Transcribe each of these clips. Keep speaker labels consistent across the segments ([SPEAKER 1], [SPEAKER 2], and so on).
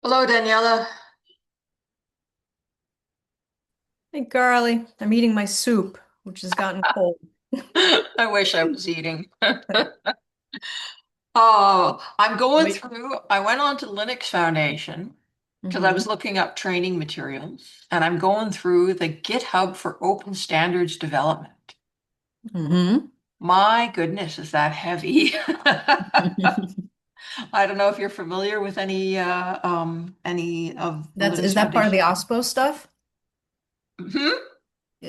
[SPEAKER 1] Hello, Daniela.
[SPEAKER 2] Hey, Carly, I'm eating my soup, which has gotten cold.
[SPEAKER 1] I wish I was eating. Oh, I'm going
[SPEAKER 2] Wait.
[SPEAKER 1] through, I went on to Linux Foundation because I was
[SPEAKER 2] Mm-hmm.
[SPEAKER 1] looking up training materials, and I'm going through the GitHub for open standards development.
[SPEAKER 2] Mm-hmm.
[SPEAKER 1] My goodness, is that heavy? I don't know if you're familiar with any of the
[SPEAKER 2] That's
[SPEAKER 1] Linux
[SPEAKER 2] is that part of the
[SPEAKER 1] Foundation.
[SPEAKER 2] OSPO stuff?
[SPEAKER 1] Mhm.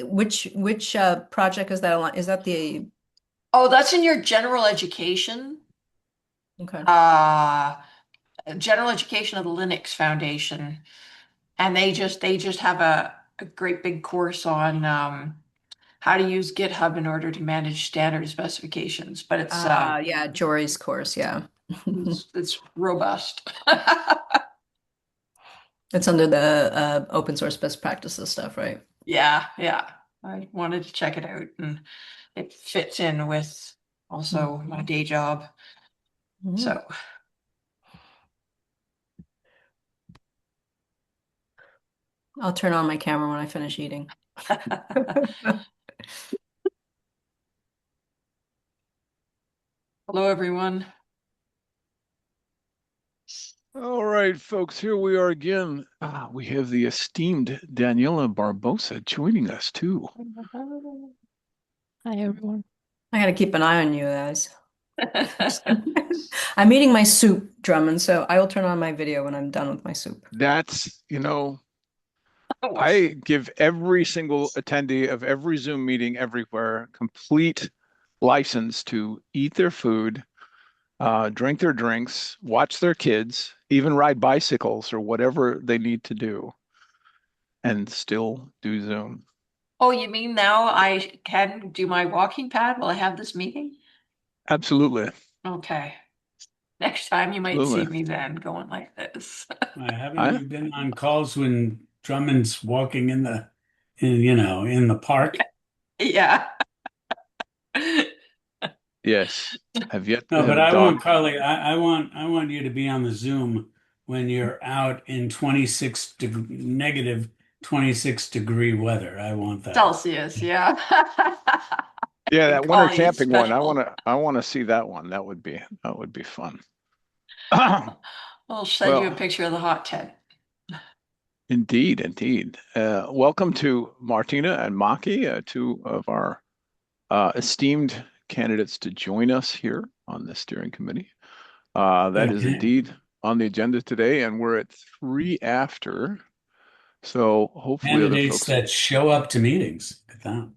[SPEAKER 2] Which project is that on? Is that the
[SPEAKER 1] Oh, that's in your general education.
[SPEAKER 2] okay?
[SPEAKER 1] Uh, General education of the Linux Foundation. And they just have a great big course on how to use GitHub in order to manage standard specifications. But
[SPEAKER 2] Yeah, Jory's course, yeah.
[SPEAKER 1] it's robust.
[SPEAKER 2] It's under the open source best practices stuff, right?
[SPEAKER 1] Yeah, yeah. I wanted to check it out, and it fits in with also my
[SPEAKER 2] Mhm.
[SPEAKER 1] day job.
[SPEAKER 2] Mhm.
[SPEAKER 1] So,
[SPEAKER 2] I'll turn on my camera when I finish eating.
[SPEAKER 1] hello everyone.
[SPEAKER 3] All right, folks, here we are again. We have the esteemed Daniela Barbosa joining us too.
[SPEAKER 4] Hi, everyone.
[SPEAKER 2] I gotta keep an eye on you guys. I'm eating my soup, Drummond, so I will turn on my video when I'm done with my soup.
[SPEAKER 3] I give every single attendee of every Zoom meeting everywhere complete license to eat their food, drink their drinks, watch their kids, even ride bicycles or whatever they need to do, and still do Zoom.
[SPEAKER 1] Oh, you mean now I can do my walking pad while I have this meeting?
[SPEAKER 3] Absolutely.
[SPEAKER 1] Okay. Next time you might see
[SPEAKER 3] Absolutely.
[SPEAKER 1] me then going like this.
[SPEAKER 4] Haven't
[SPEAKER 3] I,
[SPEAKER 4] you been on calls when Drummond's walking in the park?
[SPEAKER 1] Yeah.
[SPEAKER 3] yes, have yet to
[SPEAKER 4] No,
[SPEAKER 3] have
[SPEAKER 4] but
[SPEAKER 3] a
[SPEAKER 4] I
[SPEAKER 3] dog.
[SPEAKER 4] want Carly. I want you to be on the Zoom when you're out in negative 26-degree weather. I want that.
[SPEAKER 1] Celsius, yeah.
[SPEAKER 3] Yeah,
[SPEAKER 1] Can
[SPEAKER 3] that winter
[SPEAKER 1] call you
[SPEAKER 3] camping one.
[SPEAKER 1] special.
[SPEAKER 3] I wanna see that one. That would be fun.
[SPEAKER 1] I'll send you a
[SPEAKER 3] Well,
[SPEAKER 1] picture of the hot tent.
[SPEAKER 3] indeed, indeed. Welcome to Martina and Maki, two of our esteemed candidates to join us here on the steering committee. That
[SPEAKER 4] Yeah,
[SPEAKER 3] is indeed on the agenda today, and we're at three after. So hopefully other
[SPEAKER 4] candidates
[SPEAKER 3] folks.
[SPEAKER 4] that show up to meetings. Look at that.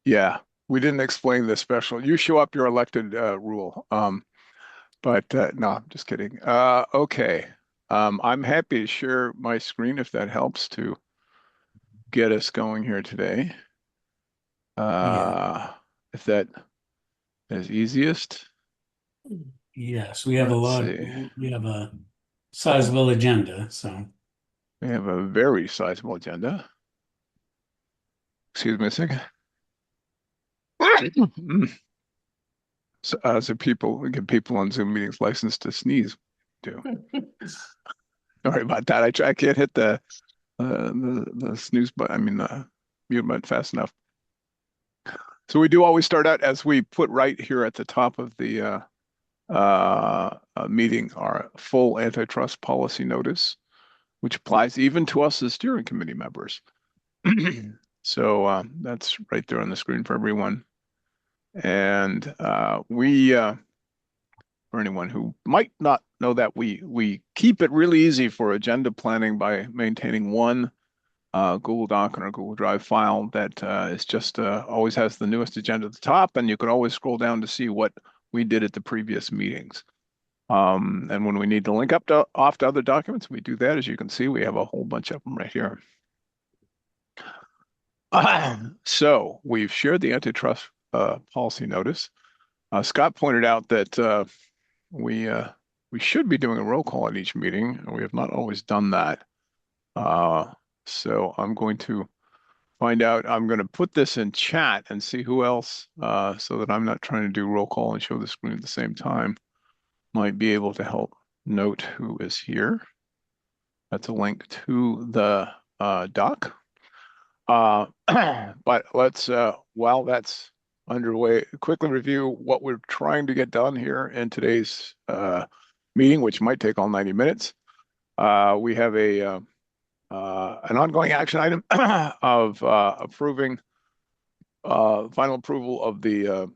[SPEAKER 3] Yeah, we didn't explain the special. You show up, you're elected rule. But no, I'm just kidding. Okay. I'm happy to share my screen if that helps to get us going here today.
[SPEAKER 4] Yeah.
[SPEAKER 3] Uh, if that is easiest,
[SPEAKER 4] Yes, we have a
[SPEAKER 3] let's
[SPEAKER 4] lot.
[SPEAKER 3] see.
[SPEAKER 4] We have a sizable agenda. So
[SPEAKER 3] We have a very sizable agenda. Excuse me a second. So people, we give people on Zoom meetings license to sneeze. Do. Sorry about that. I can't hit the snooze button. I mean the mute button fast enough. So we do always start out as we put right here at the top of the meeting our full antitrust policy notice, which applies even to us as steering committee members. So that's right there on the screen for everyone. And for anyone who might not know that, we keep it really easy for agenda planning by maintaining one Google Doc on our Google Drive file that is just always has the newest agenda at the top, and you can always scroll down to see what we did at the previous meetings. And when we need to link up to off to other documents, we do that. As you can see, we have a whole bunch of them right here. So we've shared the antitrust policy notice. Scott pointed out that we uh, we should be doing a roll call at each meeting, and we have not always done that. Uh, so I'm going to find out. I'm going to put this in chat and see who else, so that I'm not trying to do roll call and show the screen at the same time, might be able to help note who is here. That's a link to the doc. But let's, while that's underway, quickly review what we're trying to get done here in today's meeting, which might take all 90 minutes. We have an ongoing action item of approving final approval of the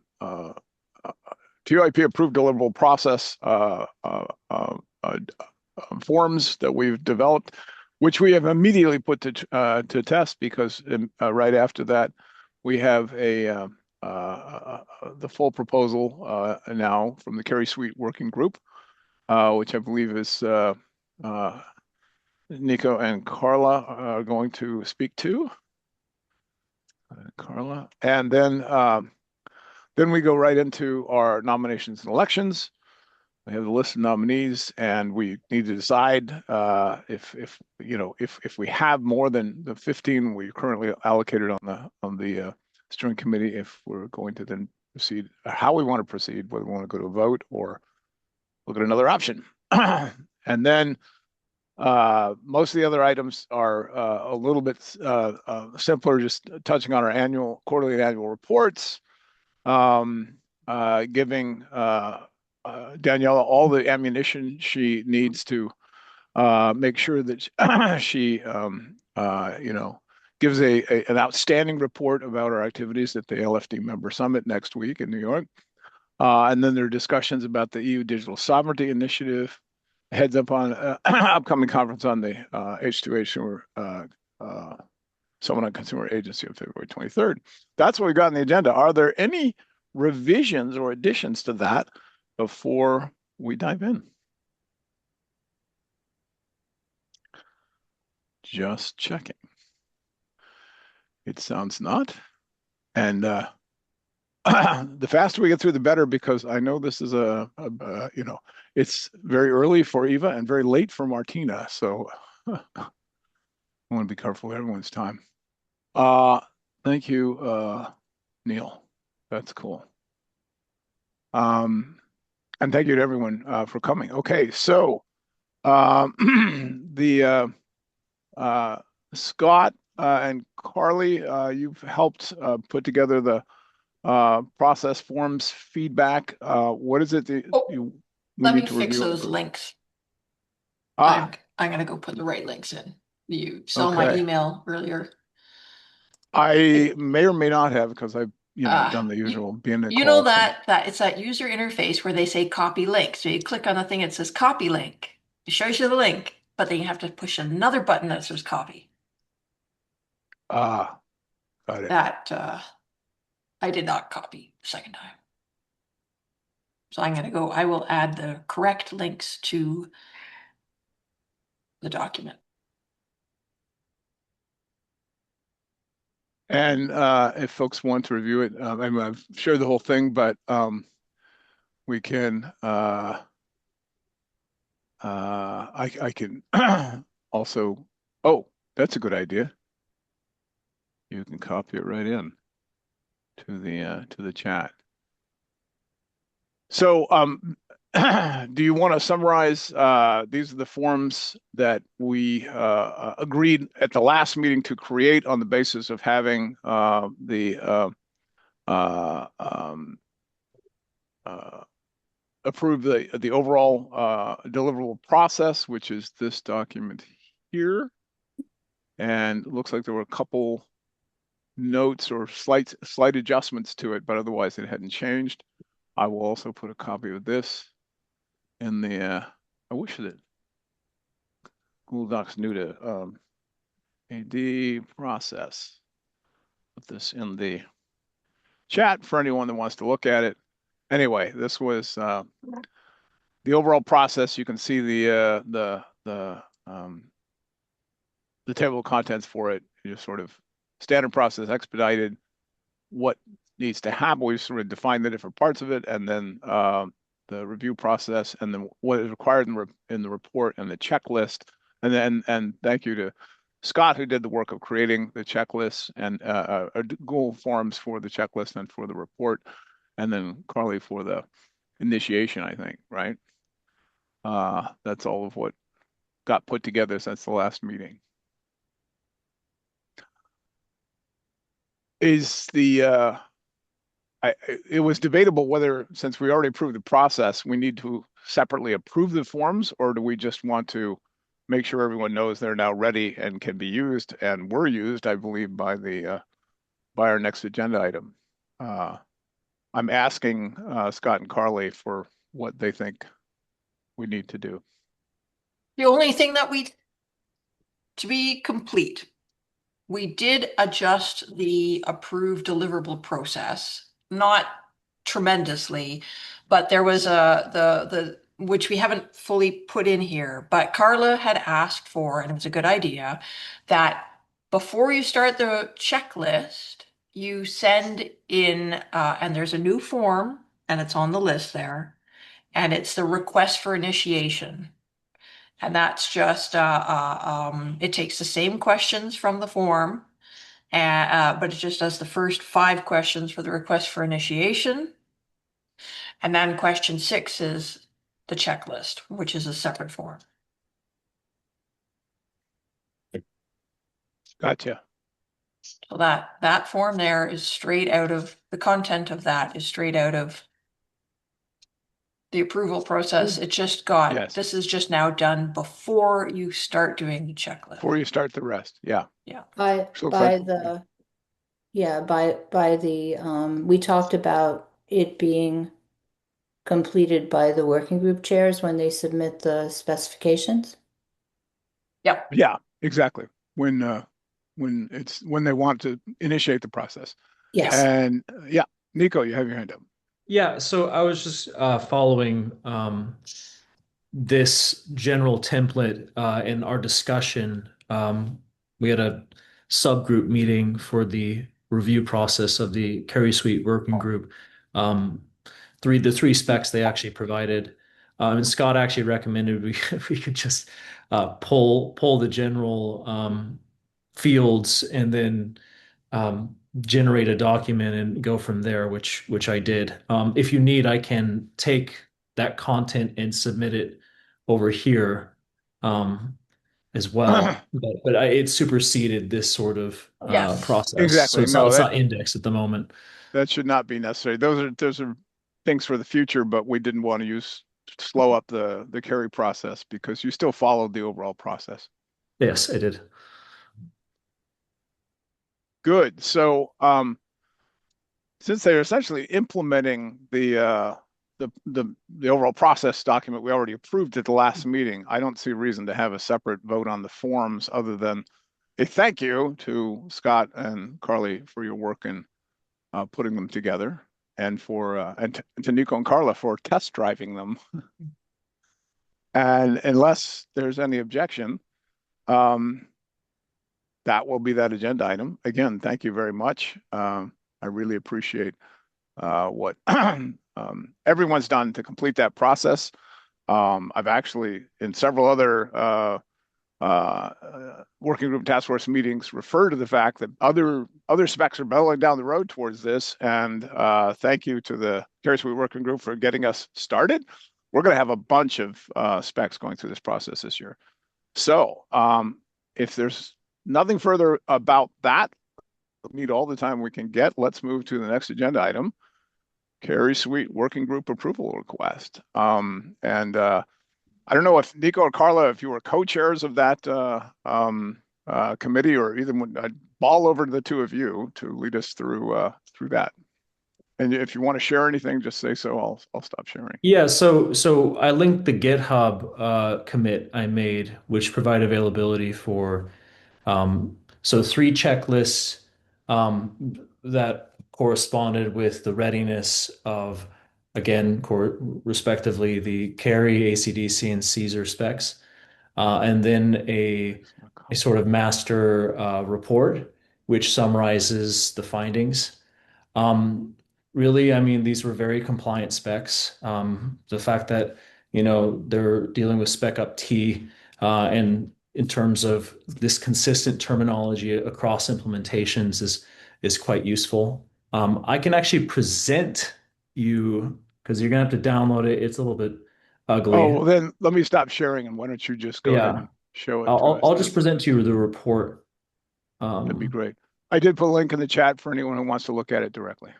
[SPEAKER 3] ToIP approved deliverable process forms that we've developed, which we have immediately put to test because right after that we have the full proposal now from the Kerry Suite Working Group, which I believe is Nico and Carla are going to speak to. Carla, and then we go right into our nominations and elections. We have the list of nominees, and we need to decide if we have more than the 15 we currently allocated on the steering committee, if we're going to then proceed, how we want to proceed, whether we want to go to a vote or look at another option. And then most of the other items are a little bit simpler, just touching on our quarterly and annual reports, giving Daniela all the ammunition she needs to make sure that she gives an outstanding report about our activities at the LFD member summit next week in New York. And then there are discussions about the EU Digital Sovereignty Initiative, heads up on upcoming conference on the H2H Summit on Consumer Agency on February 23rd. That's what we got on the agenda. Are there any revisions or additions to that before we dive in? Just checking. It sounds not. And the faster we get through, the better, because I know this is it's very early for Eva and very late for Martina. So I want to be careful with everyone's time. Thank you, Neil. That's cool. And thank you to everyone for coming. Okay, so the Scott and Carly, you've helped put together the process forms feedback. What is it that we
[SPEAKER 1] Let me
[SPEAKER 3] need to
[SPEAKER 1] fix
[SPEAKER 3] review?
[SPEAKER 1] those links.
[SPEAKER 3] Ah,
[SPEAKER 1] I'm gonna go put the right links in. You saw my
[SPEAKER 3] okay.
[SPEAKER 1] email earlier.
[SPEAKER 3] I may or may not have, because I've done the
[SPEAKER 1] You-
[SPEAKER 3] usual being a
[SPEAKER 1] You know
[SPEAKER 3] call. So
[SPEAKER 1] that it's that user interface where they say copy link. So you click on the thing that says copy link. It shows you the link, but then you have to push another button that says copy.
[SPEAKER 3] got it.
[SPEAKER 1] That I did not copy the second time. So I will add the correct links to the document.
[SPEAKER 3] And if folks want to review it, I mean, I've shared the whole thing, but we can. I can also. Oh, that's a good idea. You can copy it right in to the chat. So, do you want to summarize? These are the forms that we agreed at the last meeting to create on the basis of having approve the overall deliverable process, which is this document here. And it looks like there were a couple notes or slight adjustments to it, but otherwise it hadn't changed. I will also put a copy of this in the, I wish that Google Docs knew to AD process. Put this in the chat for anyone that wants to look at it. Anyway, this was the overall process. You can see the table of contents for it. Just sort of standard process, expedited. What needs to happen? We've sort of defined the different parts of it, and then the review process, and then what is required in the report and the checklist. And thank you to Scott, who did the work of creating the checklist and Google Forms for the checklist and for the report, and then Carly for the initiation, I think, right? That's all of what got put together since the last meeting. Is the it was debatable whether, since we already approved the process, we need to separately approve the forms, or do we just want to make sure everyone knows they're now ready and can be used and were used, I believe, by the by our next agenda item. I'm asking Scott and Carly for what they think we need to do.
[SPEAKER 1] The only thing that to be complete, we did adjust the approved deliverable process, not tremendously, but there was the which we haven't fully put in here, but Carla had asked for, and it was a good idea, that before you start the checklist, you send in, and there's a new form, and it's on the list there, and it's the request for initiation. And that's just, it takes the same questions from the form, but it just does the first 5 questions for the request for initiation. And then question 6 is the checklist, which is a separate form.
[SPEAKER 3] Gotcha.
[SPEAKER 1] So that form there is straight out of, the content of that is straight out of the approval process. It just got,
[SPEAKER 3] Yes.
[SPEAKER 1] this is just now done before you start doing the checklist.
[SPEAKER 3] Before you start the rest. Yeah.
[SPEAKER 1] Yeah.
[SPEAKER 3] So
[SPEAKER 5] By
[SPEAKER 3] question-
[SPEAKER 5] the, yeah, by the, we talked about it being completed by the working group chairs when they submit the specifications.
[SPEAKER 1] Yep.
[SPEAKER 3] Yeah, exactly. When they want to initiate the process.
[SPEAKER 5] Yes.
[SPEAKER 3] And yeah, Nico, you have your hand up.
[SPEAKER 6] Yeah, so I was just following this general template in our discussion. We had a subgroup meeting for the review process of the Carry Suite working group. The 3 specs they actually provided, and Scott actually recommended we could just pull the general fields and then generate a document and go from there, which I did. If you need, I can take that content and submit it over here as well. But it superseded this sort of
[SPEAKER 1] Yes.
[SPEAKER 6] process.
[SPEAKER 3] Exactly.
[SPEAKER 6] So it's
[SPEAKER 3] No,
[SPEAKER 6] not, it's
[SPEAKER 3] that-
[SPEAKER 6] not indexed at the moment.
[SPEAKER 3] That should not be necessary. Those are things for the future, but we didn't want to slow up the carry process because you still followed the overall process.
[SPEAKER 6] Yes, I did.
[SPEAKER 3] Good. So since they're essentially implementing the overall process document we already approved at the last meeting, I don't see a reason to have a separate vote on the forms other than a thank you to Scott and Carly for your work in putting them together, and to Nico and Carla for test driving them. And unless there's any objection, that will be that agenda item. Again, thank you very much. I really appreciate what everyone's done to complete that process. I've actually, in several other working group task force meetings, referred to the fact that other specs are barreling down the road towards this. And thank you to the Carry Suite working group for getting us started. We're going to have a bunch of specs going through this process this year. So if there's nothing further about that, we need all the time we can get. Let's move to the next agenda item, Carry Suite working group approval request. I don't know if Nico or Carla, if you were co-chairs of that committee, or even I'd ball over to the two of you to lead us through that. And if you want to share anything, just say so. I'll stop sharing.
[SPEAKER 6] Yeah, so I linked the GitHub commit I made, which provide availability for so 3 checklists that corresponded with the readiness of, again, respectively, the Carry, ACDC, and Caesar specs, and then a sort of master report which summarizes the findings. Really, I mean, these were very compliant specs. The fact that, they're dealing with spec up T, and in terms of this consistent terminology across implementations is quite useful. I can actually present you, because you're gonna have to download it. It's a little bit ugly.
[SPEAKER 3] Oh, well, then let me stop sharing, and why don't you just go ahead
[SPEAKER 6] Yeah.
[SPEAKER 3] and show it to us.
[SPEAKER 6] I'll just present to you the report.
[SPEAKER 3] That'd be great. I did put a link in the chat for anyone who wants to look at it directly.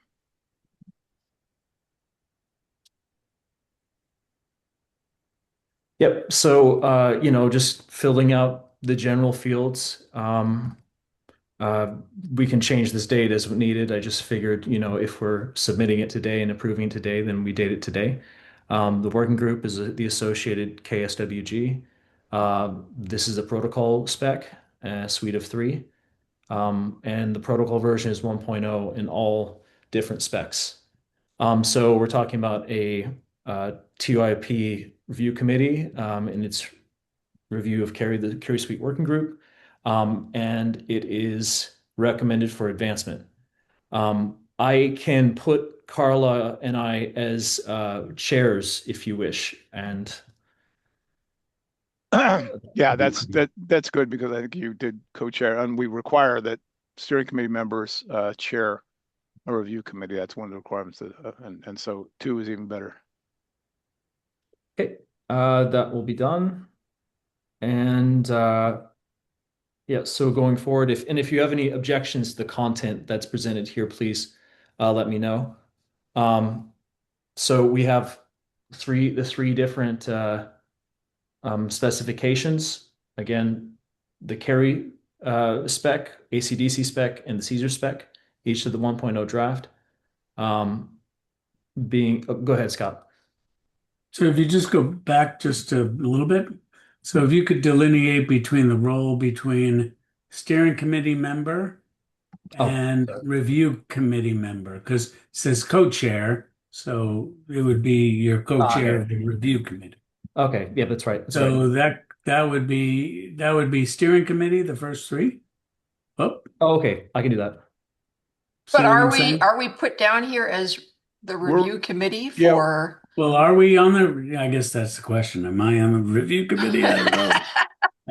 [SPEAKER 6] Yep. So, just filling out the general fields. We can change this date as needed. I just figured, if we're submitting it today and approving it today, then we date it today. The working group is the associated KSWG. This is a protocol spec, a suite of three. And the protocol version is 1.0 in all different specs. So we're talking about a ToIP review committee and its review of the Carry Suite working group, and it is recommended for advancement. I can put Carla and I as chairs if you wish, and
[SPEAKER 3] Yeah, that's good because I think you did co-chair, and we require that steering committee members chair a review committee. That's one of the requirements, and so 2 is even better.
[SPEAKER 6] okay, that will be done. And yeah, so going forward, if you have any objections to the content that's presented here, please let me know. So we have the three different specifications. Again, the carry spec, AC/DC spec, and the Caesar spec, each of the 1.0 draft. Go ahead, Scott.
[SPEAKER 4] So if you just go back just a little bit, so if you could delineate between the role between steering committee member and review committee member, because it says co-chair, so it would be your co-chair of the review committee.
[SPEAKER 6] Okay, yeah, that's right.
[SPEAKER 4] So that would be steering committee, the first 3. Oh,
[SPEAKER 6] okay, I can do that.
[SPEAKER 1] But
[SPEAKER 4] see what I'm saying?
[SPEAKER 1] are we put down here as the review committee
[SPEAKER 3] yeah.
[SPEAKER 1] for?
[SPEAKER 4] Well, are we on the? I guess that's the question. Am I on the review committee? I don't know.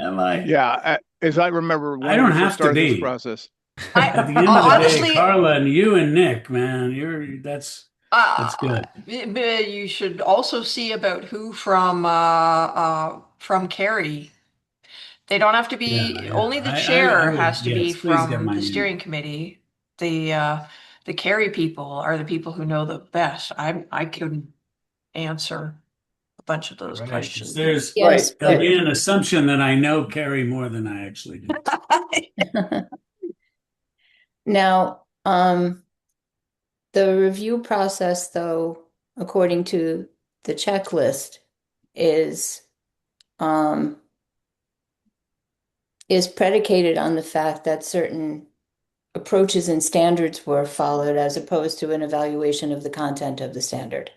[SPEAKER 4] Am I?
[SPEAKER 3] Yeah, as I remember, when
[SPEAKER 4] I don't
[SPEAKER 3] we first
[SPEAKER 4] have to
[SPEAKER 3] started this
[SPEAKER 4] be.
[SPEAKER 3] process.
[SPEAKER 4] At the end of the
[SPEAKER 1] Honestly,
[SPEAKER 4] day, Carla and you and Nick, man, that's good.
[SPEAKER 1] You should also see about who from Kerry. They don't have to be,
[SPEAKER 4] Yeah.
[SPEAKER 1] only the
[SPEAKER 4] I
[SPEAKER 1] chair
[SPEAKER 4] would,
[SPEAKER 1] has to be
[SPEAKER 4] yes, please get
[SPEAKER 1] from
[SPEAKER 4] my
[SPEAKER 1] the
[SPEAKER 4] name.
[SPEAKER 1] steering committee. The Kerry people are the people who know the best. I couldn't answer a bunch of those
[SPEAKER 4] Right. 'Cause
[SPEAKER 1] questions.
[SPEAKER 4] there's
[SPEAKER 5] Yes,
[SPEAKER 4] there'll be an assumption that I know Carrie more than I actually do.
[SPEAKER 5] now, the review process, though, according to the checklist, is predicated on the fact that certain approaches and standards were followed as opposed to an evaluation of the content of the standard.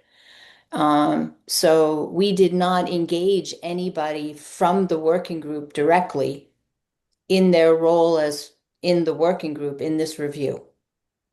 [SPEAKER 5] So we did not engage anybody from the working group directly in their role as in the working group in this review.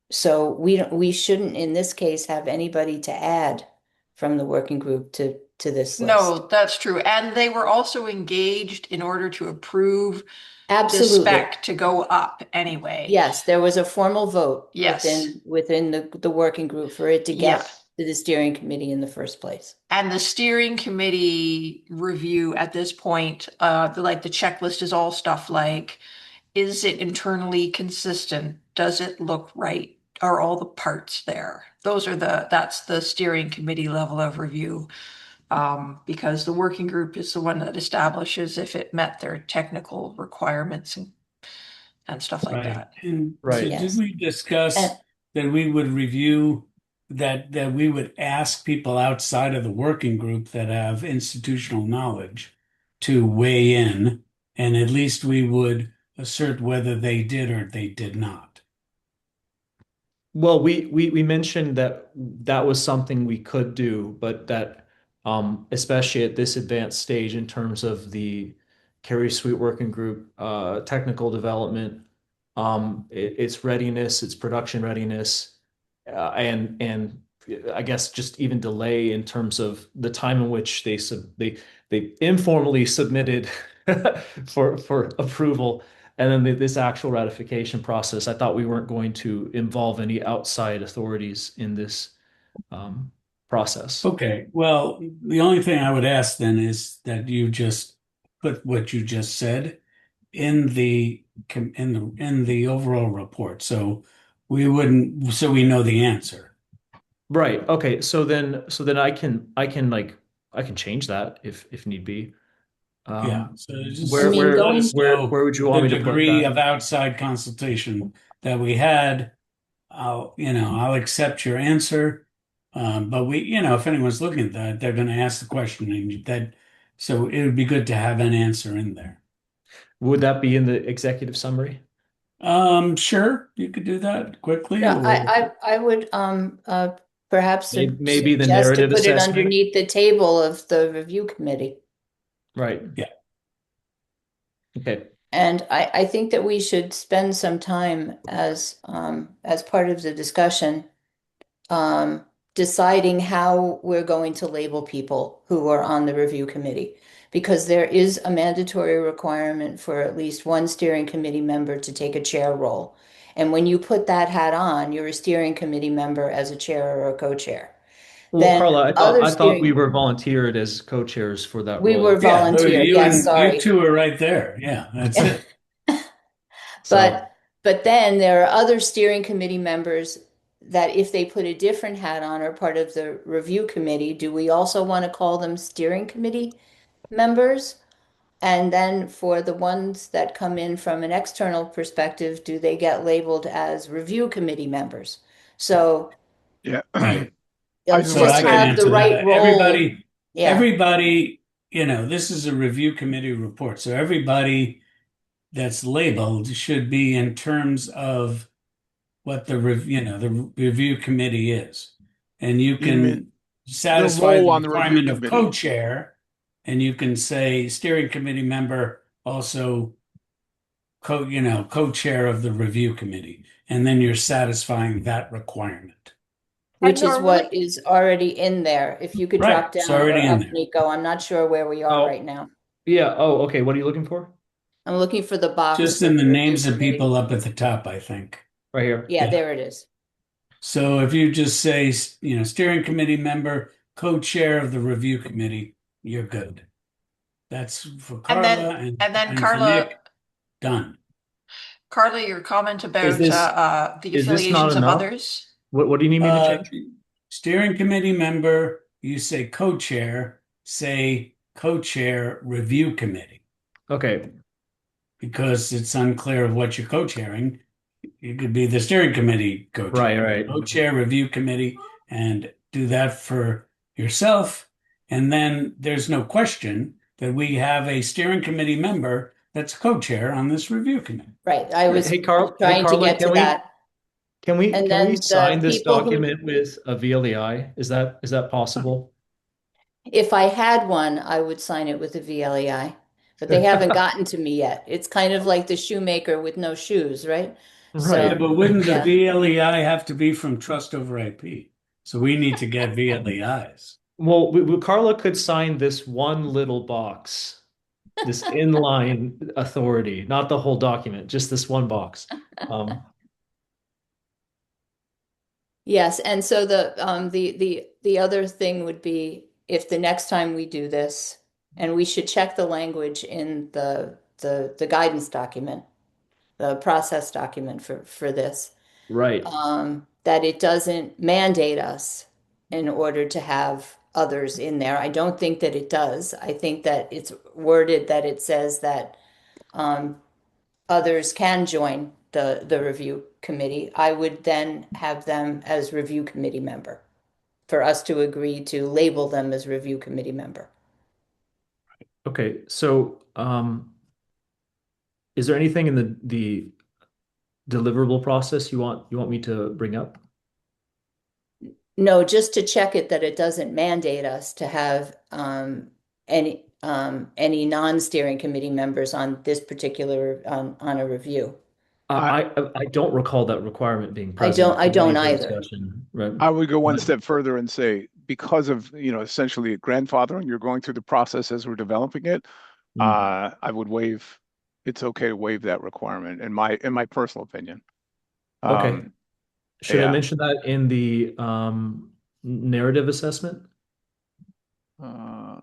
[SPEAKER 5] So we shouldn't in this case have anybody to add from the working group to this list.
[SPEAKER 1] No, that's true. And they were also engaged in order to approve the
[SPEAKER 5] Absolutely.
[SPEAKER 1] spec to go up anyway.
[SPEAKER 5] Yes, there was a formal vote
[SPEAKER 1] Yes.
[SPEAKER 5] within the working group for it to
[SPEAKER 1] Yeah.
[SPEAKER 5] get to the steering committee in the first place.
[SPEAKER 1] And the steering committee review at this point, the checklist is all stuff like, is it internally consistent? Does it look right? Are all the parts there? That's the steering committee level of review. Because the working group is the one that establishes if it met their technical requirements and stuff like that.
[SPEAKER 4] And
[SPEAKER 6] Right.
[SPEAKER 4] so
[SPEAKER 5] Yes.
[SPEAKER 4] did we discuss
[SPEAKER 5] And-
[SPEAKER 4] that we would review that we would ask people outside of the working group that have institutional knowledge to weigh in, and at least we would assert whether they did or they did not?
[SPEAKER 6] Well, we mentioned that was something we could do, but that especially at this advanced stage in terms of the Carry Suite working group technical development, its readiness, its production readiness, and I guess just even delay in terms of the time in which they informally submitted for approval. And then this actual ratification process, I thought we weren't going to involve any outside authorities in this process.
[SPEAKER 4] Okay, well, the only thing I would ask then is that you just put what you just said in the overall report. So we know the answer.
[SPEAKER 6] Right. Okay. So then I can change that if need be.
[SPEAKER 4] Yeah.
[SPEAKER 6] Um,
[SPEAKER 4] So
[SPEAKER 5] I
[SPEAKER 6] where
[SPEAKER 4] just
[SPEAKER 5] mean,
[SPEAKER 6] where
[SPEAKER 4] let
[SPEAKER 5] going
[SPEAKER 4] us know
[SPEAKER 6] where would you want
[SPEAKER 4] the
[SPEAKER 6] me to put
[SPEAKER 4] degree
[SPEAKER 6] that?
[SPEAKER 4] of outside consultation that we had. I'll accept your answer. But if anyone's looking at that, they're going to ask the question, and so it would be good to have an answer in there.
[SPEAKER 6] Would that be in the executive summary?
[SPEAKER 4] Sure, you could do that quickly,
[SPEAKER 5] yeah,
[SPEAKER 4] or
[SPEAKER 5] I would perhaps
[SPEAKER 6] Maybe the
[SPEAKER 5] suggest to
[SPEAKER 6] narrative
[SPEAKER 5] put it
[SPEAKER 6] assessment?
[SPEAKER 5] underneath the table of the review committee.
[SPEAKER 6] Right.
[SPEAKER 4] yeah,
[SPEAKER 6] Okay.
[SPEAKER 5] And I think that we should spend some time as part of the discussion um, deciding how we're going to label people who are on the review committee. Because there is a mandatory requirement for at least one steering committee member to take a chair role. And when you put that hat on, you're a steering committee member as a chair or a co-chair.
[SPEAKER 6] Well,
[SPEAKER 5] Then
[SPEAKER 6] Carla,
[SPEAKER 5] other
[SPEAKER 6] I thought we
[SPEAKER 5] steering,
[SPEAKER 6] were volunteered as co-chairs for that
[SPEAKER 5] we were
[SPEAKER 6] role.
[SPEAKER 4] yeah. So
[SPEAKER 5] volunteer. Yes,
[SPEAKER 4] you
[SPEAKER 5] sorry.
[SPEAKER 4] two are right there. Yeah, that's it.
[SPEAKER 6] So,
[SPEAKER 5] But then there are other steering committee members that if they put a different hat on or part of the review committee, do we also want to call them steering committee members? And then for the ones that come in from an external perspective, do they get labeled as review committee members? So
[SPEAKER 3] Yeah.
[SPEAKER 4] Right.
[SPEAKER 3] I
[SPEAKER 5] let's
[SPEAKER 3] just
[SPEAKER 4] So
[SPEAKER 3] want to
[SPEAKER 5] just
[SPEAKER 4] I can
[SPEAKER 3] say,
[SPEAKER 5] have the
[SPEAKER 4] answer
[SPEAKER 5] right
[SPEAKER 4] that.
[SPEAKER 5] role. Yeah,
[SPEAKER 4] Everybody, this is a review committee report. So everybody that's labeled should be in terms of what the review committee is. And you
[SPEAKER 3] you mean
[SPEAKER 4] can
[SPEAKER 3] the
[SPEAKER 4] satisfy
[SPEAKER 3] role
[SPEAKER 4] the
[SPEAKER 3] on the review
[SPEAKER 4] requirement of
[SPEAKER 3] committee.
[SPEAKER 4] co-chair, and you can say steering committee member, also co-chair of the review committee. And then you're satisfying that requirement.
[SPEAKER 1] And
[SPEAKER 5] which is what
[SPEAKER 1] normally,
[SPEAKER 5] is already in there. If you could
[SPEAKER 4] Right.
[SPEAKER 5] drop
[SPEAKER 4] It's
[SPEAKER 5] down or
[SPEAKER 4] already in
[SPEAKER 5] up,
[SPEAKER 4] there.
[SPEAKER 5] Nico, I'm not sure where we are
[SPEAKER 6] oh,
[SPEAKER 5] right now.
[SPEAKER 6] yeah. Oh, okay. What are you looking for?
[SPEAKER 5] I'm looking for the box
[SPEAKER 4] Just in
[SPEAKER 5] of
[SPEAKER 4] the
[SPEAKER 5] review
[SPEAKER 4] names of
[SPEAKER 5] committee.
[SPEAKER 4] people up at the top, I think.
[SPEAKER 6] Right here.
[SPEAKER 5] Yeah,
[SPEAKER 4] Yeah.
[SPEAKER 5] there it is.
[SPEAKER 4] So if you just say, steering committee member, co-chair of the review committee, you're good. That's for
[SPEAKER 1] and
[SPEAKER 4] Carla
[SPEAKER 1] then and then
[SPEAKER 4] and for
[SPEAKER 1] Carla,
[SPEAKER 4] Nick, done.
[SPEAKER 1] Carla, your comment
[SPEAKER 6] Is
[SPEAKER 1] about
[SPEAKER 6] this
[SPEAKER 1] the
[SPEAKER 6] is this not
[SPEAKER 1] affiliations of
[SPEAKER 6] enough?
[SPEAKER 1] others.
[SPEAKER 6] What do you need me to
[SPEAKER 4] Uh,
[SPEAKER 6] change?
[SPEAKER 4] Steering committee member, you say co-chair, say co-chair review committee,
[SPEAKER 6] Okay.
[SPEAKER 4] because it's unclear of what you're co-chairing. You could be the steering committee
[SPEAKER 6] Right,
[SPEAKER 4] co-chair,
[SPEAKER 6] right.
[SPEAKER 4] co-chair review committee, and do that for yourself. And then there's no question that we have a steering committee member that's co-chair on this review committee.
[SPEAKER 5] Right. I
[SPEAKER 6] Right.
[SPEAKER 5] was
[SPEAKER 6] Hey
[SPEAKER 5] trying to
[SPEAKER 6] Carla,
[SPEAKER 5] get to that. And
[SPEAKER 6] can we
[SPEAKER 5] then the
[SPEAKER 6] sign this
[SPEAKER 5] people who,
[SPEAKER 6] document with a VLEI? Is that possible?
[SPEAKER 5] if I had one, I would sign it with a VLEI, but they haven't gotten to me yet. It's kind of like the shoemaker with no shoes, right?
[SPEAKER 4] Yeah,
[SPEAKER 5] So,
[SPEAKER 6] Right.
[SPEAKER 4] but wouldn't the
[SPEAKER 5] yeah.
[SPEAKER 4] VLEI have to be from Trust over IP? So we need to get VLEIs.
[SPEAKER 6] Well, Carla could sign this one little box, this inline authority, not the whole document, just this one box. Um,
[SPEAKER 5] Yes, and so the other thing would be if the next time we do this, and we should check the language in the guidance document, the process document for this,
[SPEAKER 6] right.
[SPEAKER 5] that it doesn't mandate us in order to have others in there. I don't think that it does. I think that it's worded that it says that um, others can join the review committee. I would then have them as review committee member for us to agree to label them as review committee member.
[SPEAKER 6] Okay. So, is there anything in the deliverable process you want me to bring up?
[SPEAKER 5] No, just to check it that it doesn't mandate us to have any non-steering committee members on this particular on a review.
[SPEAKER 3] I,
[SPEAKER 6] I don't recall that requirement being present
[SPEAKER 5] I
[SPEAKER 6] in any
[SPEAKER 5] don't
[SPEAKER 6] of the
[SPEAKER 5] either.
[SPEAKER 6] discussion. Right.
[SPEAKER 3] I would go one
[SPEAKER 6] But-
[SPEAKER 3] step further and say, because of, essentially grandfathering, you're going through the process as we're developing it.
[SPEAKER 6] Mm.
[SPEAKER 3] I would waive, it's okay to waive that requirement in my personal opinion.
[SPEAKER 6] Okay.
[SPEAKER 3] Um,
[SPEAKER 6] Should I
[SPEAKER 3] yeah.
[SPEAKER 6] mention that in the narrative assessment?
[SPEAKER 3] Uh,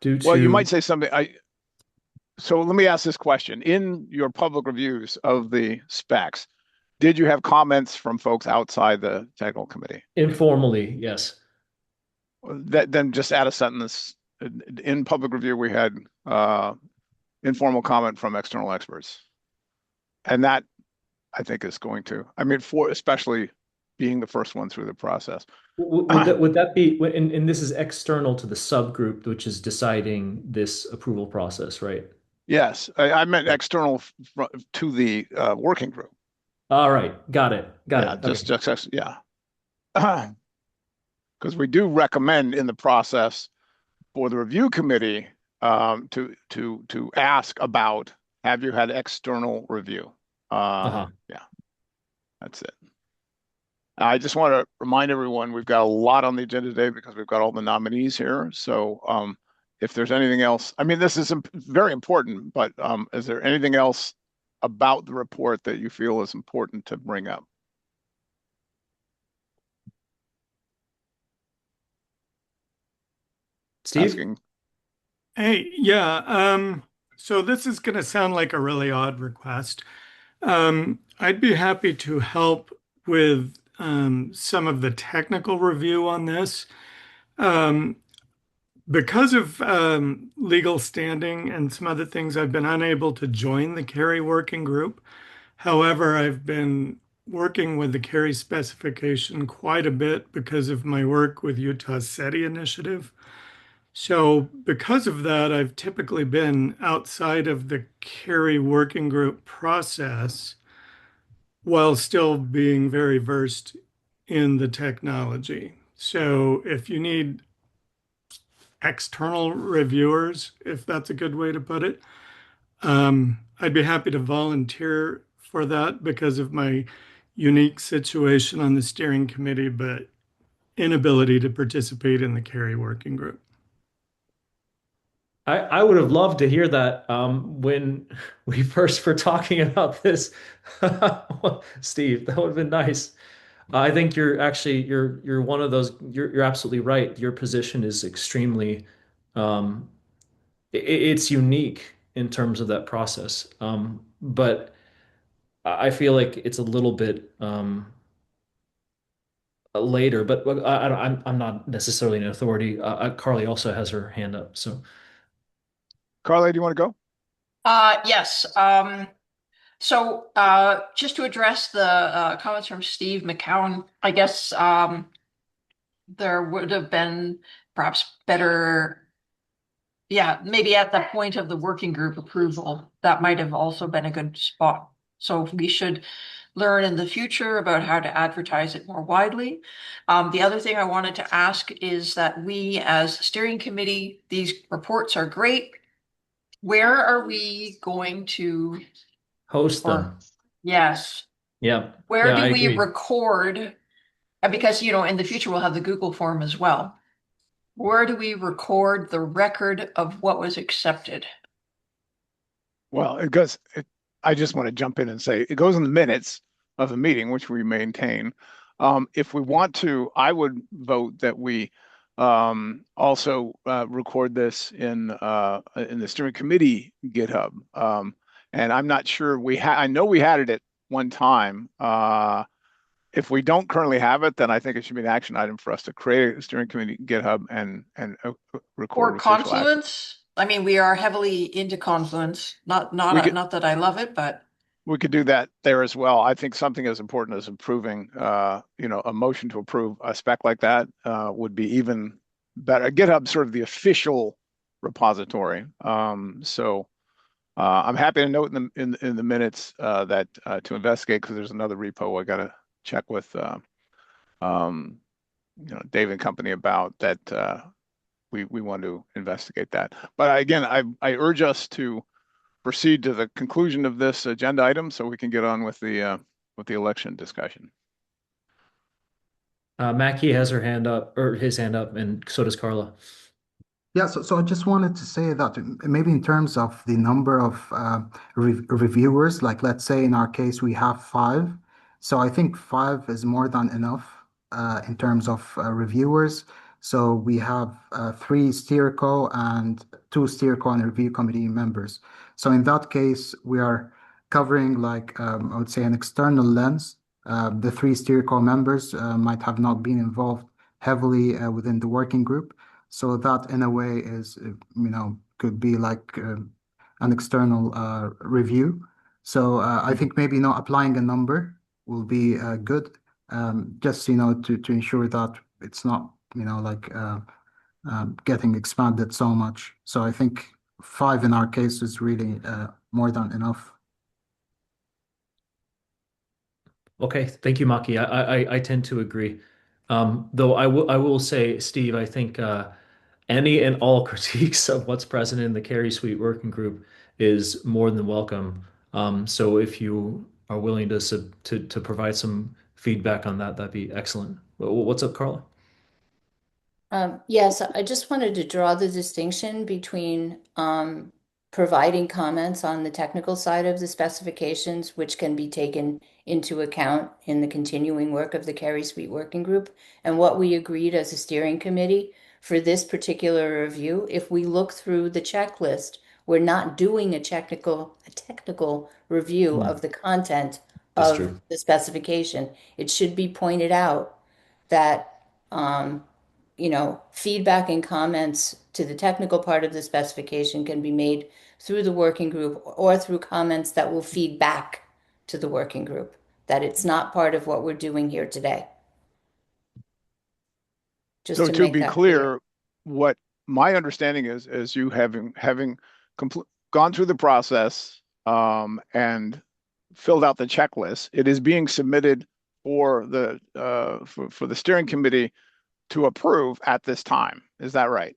[SPEAKER 6] due
[SPEAKER 3] Well, you
[SPEAKER 6] to
[SPEAKER 3] might say something. So let me ask this question. In your public reviews of the specs, did you have comments from folks outside the technical committee?
[SPEAKER 6] informally, yes.
[SPEAKER 3] Then just add a sentence. In public review, we had informal comment from external experts. And that, I think, is going to, I mean, for especially being the first one through the process.
[SPEAKER 6] Would that be, and this is external to the subgroup, which is deciding this approval process, right?
[SPEAKER 3] Yes, I meant external to the working group.
[SPEAKER 6] All right, got it,
[SPEAKER 3] Yeah,
[SPEAKER 6] okay.
[SPEAKER 3] just yeah. Because we do recommend in the process for the review committee to ask about, have you had external review? Yeah, that's it. I just want to remind everyone we've got a lot on the agenda today because we've got all the nominees here. So if there's anything else, I mean, this is very important, but is there anything else about the report that you feel is important to bring up?
[SPEAKER 6] Steve?
[SPEAKER 3] Asking.
[SPEAKER 7] Hey, yeah, so this is going to sound like a really odd request. I'd be happy to help with some of the technical review on this. Because of legal standing and some other things, I've been unable to join the Carry working group. However, I've been working with the Carry specification quite a bit because of my work with Utah's SETI initiative. So, because of that, I've typically been outside of the Carry working group process while still being very versed in the technology. So, if you need external reviewers, if that's a good way to put it, I'd be happy to volunteer for that because of my unique situation on the steering committee, but inability to participate in the Carry working group.
[SPEAKER 6] I would have loved to hear that when we first were talking about this. Steve, that would have been nice. I think you're one of those, you're absolutely right. Your position is extremely um it's unique in terms of that process. But I feel like it's a little bit later, but I'm not necessarily an authority. Carly also has her hand up, so.
[SPEAKER 3] Carly, do you want to go?
[SPEAKER 1] Yes. So just to address the comments from Steve McCowan, I guess there would have been perhaps better, yeah, maybe at the point of the working group approval, that might have also been a good spot. So we should learn in the future about how to advertise it more widely. The other thing I wanted to ask is that we, as steering committee, these reports are great. Where are we going to,
[SPEAKER 6] Host
[SPEAKER 1] or
[SPEAKER 6] them.
[SPEAKER 1] yes,
[SPEAKER 6] Yeah.
[SPEAKER 1] where
[SPEAKER 6] Yeah,
[SPEAKER 1] do
[SPEAKER 6] I
[SPEAKER 1] we
[SPEAKER 6] agree.
[SPEAKER 1] record? Because, in the future we'll have the Google form as well. Where do we record the record of what was accepted?
[SPEAKER 3] Well, I just want to jump in and say it goes in the minutes of the meeting, which we maintain. If we want to, I would vote that we also record this in the steering committee GitHub. And I'm not sure I know we had it at one time. If we don't currently have it, then I think it should be an action item for us to create a steering committee GitHub and record
[SPEAKER 1] Or
[SPEAKER 3] official action.
[SPEAKER 1] Confluence? I mean, we are heavily into Confluence. Not that I love it, but
[SPEAKER 3] We could do that there as well. I think something as important as approving, a motion to approve a spec like that would be even better. GitHub sort of the official repository. So I'm happy to note in the minutes that to investigate, because there's another repo I got to check with Dave and company about that. We want to investigate that. But again, I urge us to proceed to the conclusion of this agenda item so we can get on with the election discussion.
[SPEAKER 6] Mackie has her hand up, or his hand up, and so does Carla.
[SPEAKER 8] Yeah, so I just wanted to say that maybe in terms of the number of reviewers, like let's say in our case we have 5. So I think 5 is more than enough in terms of reviewers. So we have three steerco and two steerco and review committee members. So in that case, we are covering like I would say an external lens. The three steerco members might have not been involved heavily within the working group. So that in a way is, could be like an external review. So I think maybe not applying a number will be good, just to ensure that it's not like getting expanded so much. So I think five in our case is really more than enough.
[SPEAKER 6] Okay, thank you, Maki. I tend to agree. Though I will say, Steve, I think any and all critiques of what's present in the Carrie Suite Working Group is more than welcome. So if you are willing to provide some feedback on that, that'd be excellent. What's up, Carla?
[SPEAKER 5] Yes, I just wanted to draw the distinction between providing comments on the technical side of the specifications, which can be taken into account in the continuing work of the Carrie Suite Working Group, and what we agreed as a steering committee for this particular review. If we look through the checklist, we're not doing a technical review
[SPEAKER 6] Hmm.
[SPEAKER 5] of the content
[SPEAKER 6] That's
[SPEAKER 5] of
[SPEAKER 6] true.
[SPEAKER 5] the specification. It should be pointed out that feedback and comments to the technical part of the specification can be made through the working group or through comments that will feed back to the working group, that it's not part of what we're doing here today. Just
[SPEAKER 3] So
[SPEAKER 5] to
[SPEAKER 3] to
[SPEAKER 5] make
[SPEAKER 3] be
[SPEAKER 5] that clear.
[SPEAKER 3] clear, what my understanding is you having gone through the process and filled out the checklist, it is being submitted for the steering committee to approve at this time. Is that right?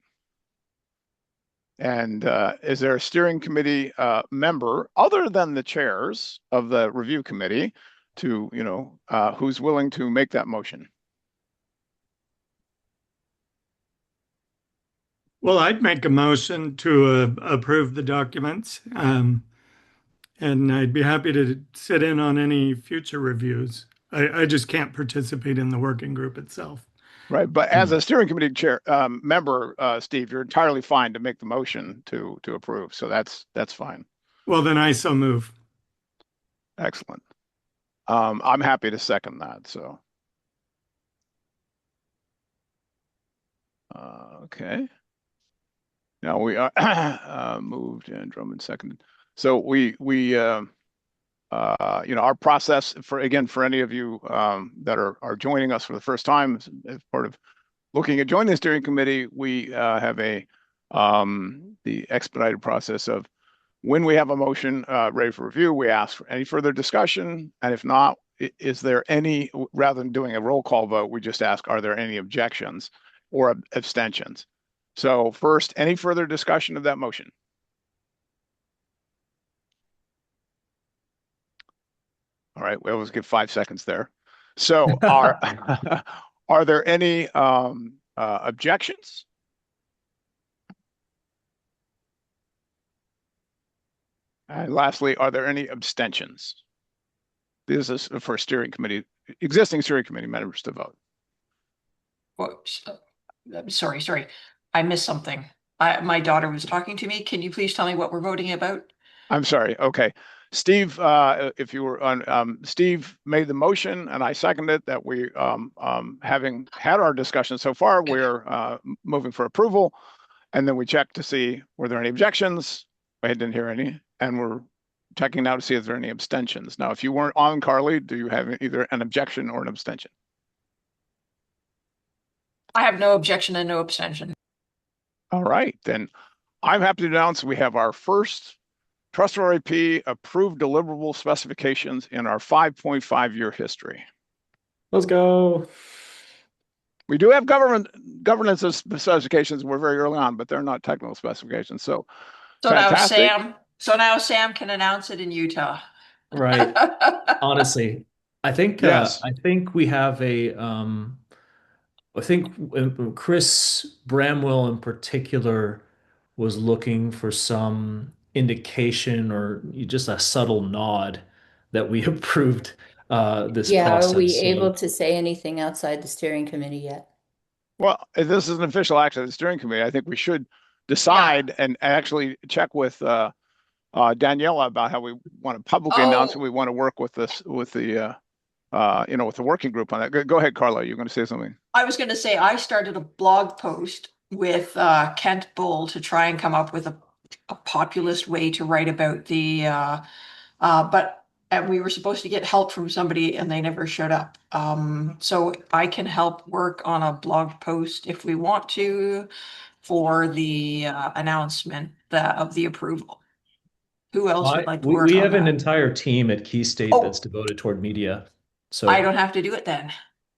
[SPEAKER 3] And is there a steering committee member other than the chairs of the review committee who's willing to make that motion?
[SPEAKER 7] Well, I'd make a motion to approve the documents, and I'd be happy to sit in on any future reviews. I just can't participate in the working group itself.
[SPEAKER 3] Right, but as
[SPEAKER 6] Hmm.
[SPEAKER 3] a steering committee chair member, Steve, you're entirely fine to make the motion to approve. So that's fine.
[SPEAKER 7] Well, then I so move.
[SPEAKER 3] Excellent. I'm happy to second that. So, okay. Now we are moved and Drummond seconded. So our process for any of you that are joining us for the first time as part of looking at joining the steering committee, we have the expedited process of when we have a motion ready for review, we ask for any further discussion, and if not, is there any, rather than doing a roll call vote, we just ask, are there any objections or abstentions? So first, any further discussion of that motion? All right, we always give 5 seconds there. So are there any objections? And lastly, are there any abstentions? This is for existing steering committee members to vote.
[SPEAKER 1] Whoops. Sorry. I missed something. My daughter was talking to me. Can you please tell me what we're voting about?
[SPEAKER 3] I'm sorry. Okay. Steve, if you were on, Steve made the motion and I seconded that we, having had our discussion so far, we're moving for approval. And then we checked to see, were there any objections? I didn't hear any. And we're checking now to see if there are any abstentions. Now, if you weren't on, Carly, do you have either an objection or an abstention?
[SPEAKER 1] I have no objection and no abstention.
[SPEAKER 3] All right, then I'm happy to announce we have our first Trust RIP approved deliverable specifications in our 5.5-year history.
[SPEAKER 6] Let's go.
[SPEAKER 3] We do have governance specifications. We're very early on, but they're not technical specifications. So fantastic.
[SPEAKER 1] Now Sam can announce it in Utah.
[SPEAKER 6] Right. Honestly, I think
[SPEAKER 3] Yes.
[SPEAKER 6] I think we have I think Chris Bramwell in particular was looking for some indication or just a subtle nod that we approved this
[SPEAKER 5] Yeah, are we
[SPEAKER 6] process.
[SPEAKER 5] able to say anything outside the steering committee yet?
[SPEAKER 3] Well, if this is an official action of the steering committee, I think we should decide and actually check with Daniela about how we want to publicly announce that
[SPEAKER 1] Oh,
[SPEAKER 3] we want to work with this with the with the working group on that. Go ahead, Carla. You're going to say something.
[SPEAKER 1] I was going to say I started a blog post with Kent Bull to try and come up with a populist way to write about the but and we were supposed to get help from somebody and they never showed up. So I can help work on a blog post if we want to for the announcement of the approval. Who else would like to work
[SPEAKER 6] We
[SPEAKER 1] on
[SPEAKER 6] have an
[SPEAKER 1] that?
[SPEAKER 6] entire team at Key State that's
[SPEAKER 1] Oh,
[SPEAKER 6] devoted toward media.
[SPEAKER 1] I
[SPEAKER 6] So
[SPEAKER 1] don't have to do it then.